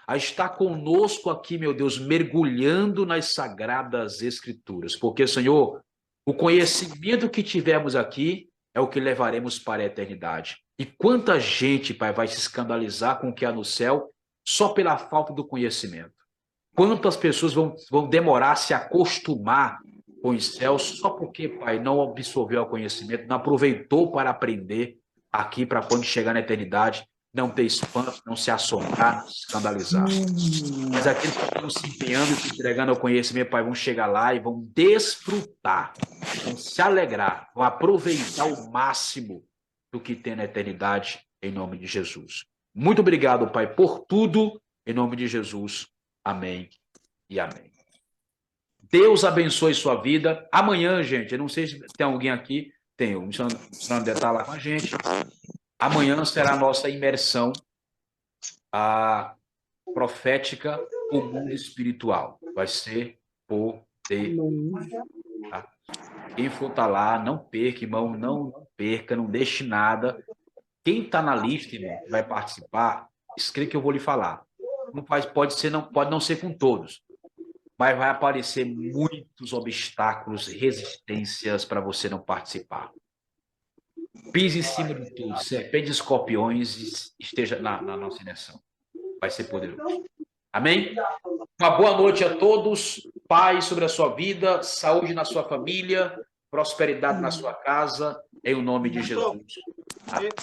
a estar conosco aqui, meu Deus, mergulhando nas sagradas Escrituras. Porque, Senhor, o conhecimento que tivermos aqui é o que levaremos para a eternidade. E quanta gente, Pai, vai se escandalizar com o que há no céu só pela falta do conhecimento. Quantas pessoas vão demorar a se acostumar põe céu só porque, Pai, não absorveu o conhecimento, não aproveitou para aprender aqui para quando chegar na eternidade, não ter espanto, não se assombrar, não se escandalizar. Mas aqueles que estão se empenhando e se entregando ao conhecimento, Pai, vão chegar lá e vão desfrutar, vão se alegrar, vão aproveitar o máximo do que tem na eternidade, em nome de Jesus. Muito obrigado, Pai, por tudo, em nome de Jesus. Amém e amém. Deus abençoe sua vida. Amanhã, gente, eu não sei se tem alguém aqui, tem, o missionário está lá com a gente. Amanhã será a nossa imersão profética, o mundo espiritual. Vai ser poder. Tá? Quem for estar lá, não perca, irmão, não perca, não deixe nada. Quem está na lista, irmão, que vai participar, escreve que eu vou lhe falar. Pode não ser com todos, mas vai aparecer muitos obstáculos, resistências para você não participar. Pise em cima de tudo, serpentes e escorpiões, e esteja na nossa direção. Vai ser poderoso. Amém? Uma boa noite a todos, paz sobre a sua vida, saúde na sua família, prosperidade na sua casa, em o nome de Jesus.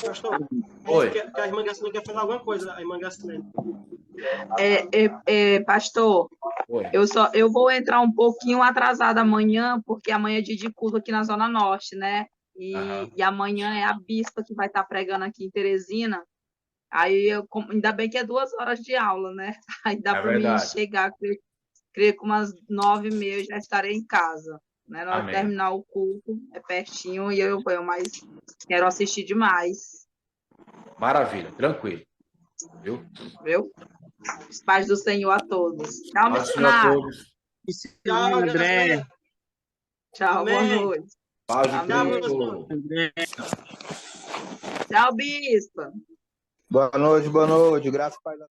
Pastor, Oi. que a irmã Gastrine quer falar alguma coisa, a irmã Gastrine. Pastor, Oi. eu vou entrar um pouquinho atrasada amanhã, porque amanhã é dia de culto aqui na Zona Norte, né? E amanhã é a bispa que vai estar pregando aqui em Teresina. Aí, ainda bem que é 2 horas de aula, né? Aí dá para mim chegar, creio que umas 9h30 eu já estarei em casa. Né? Na hora de terminar o culto, é pertinho e eu venho, mas quero assistir demais. Maravilha, tranquilo. Viu? Os pais do Senhor a todos. Tchau, missionário. Tchau, André. Tchau, boa noite. Paz do Tchau, bispa. Boa noite, graças a Deus.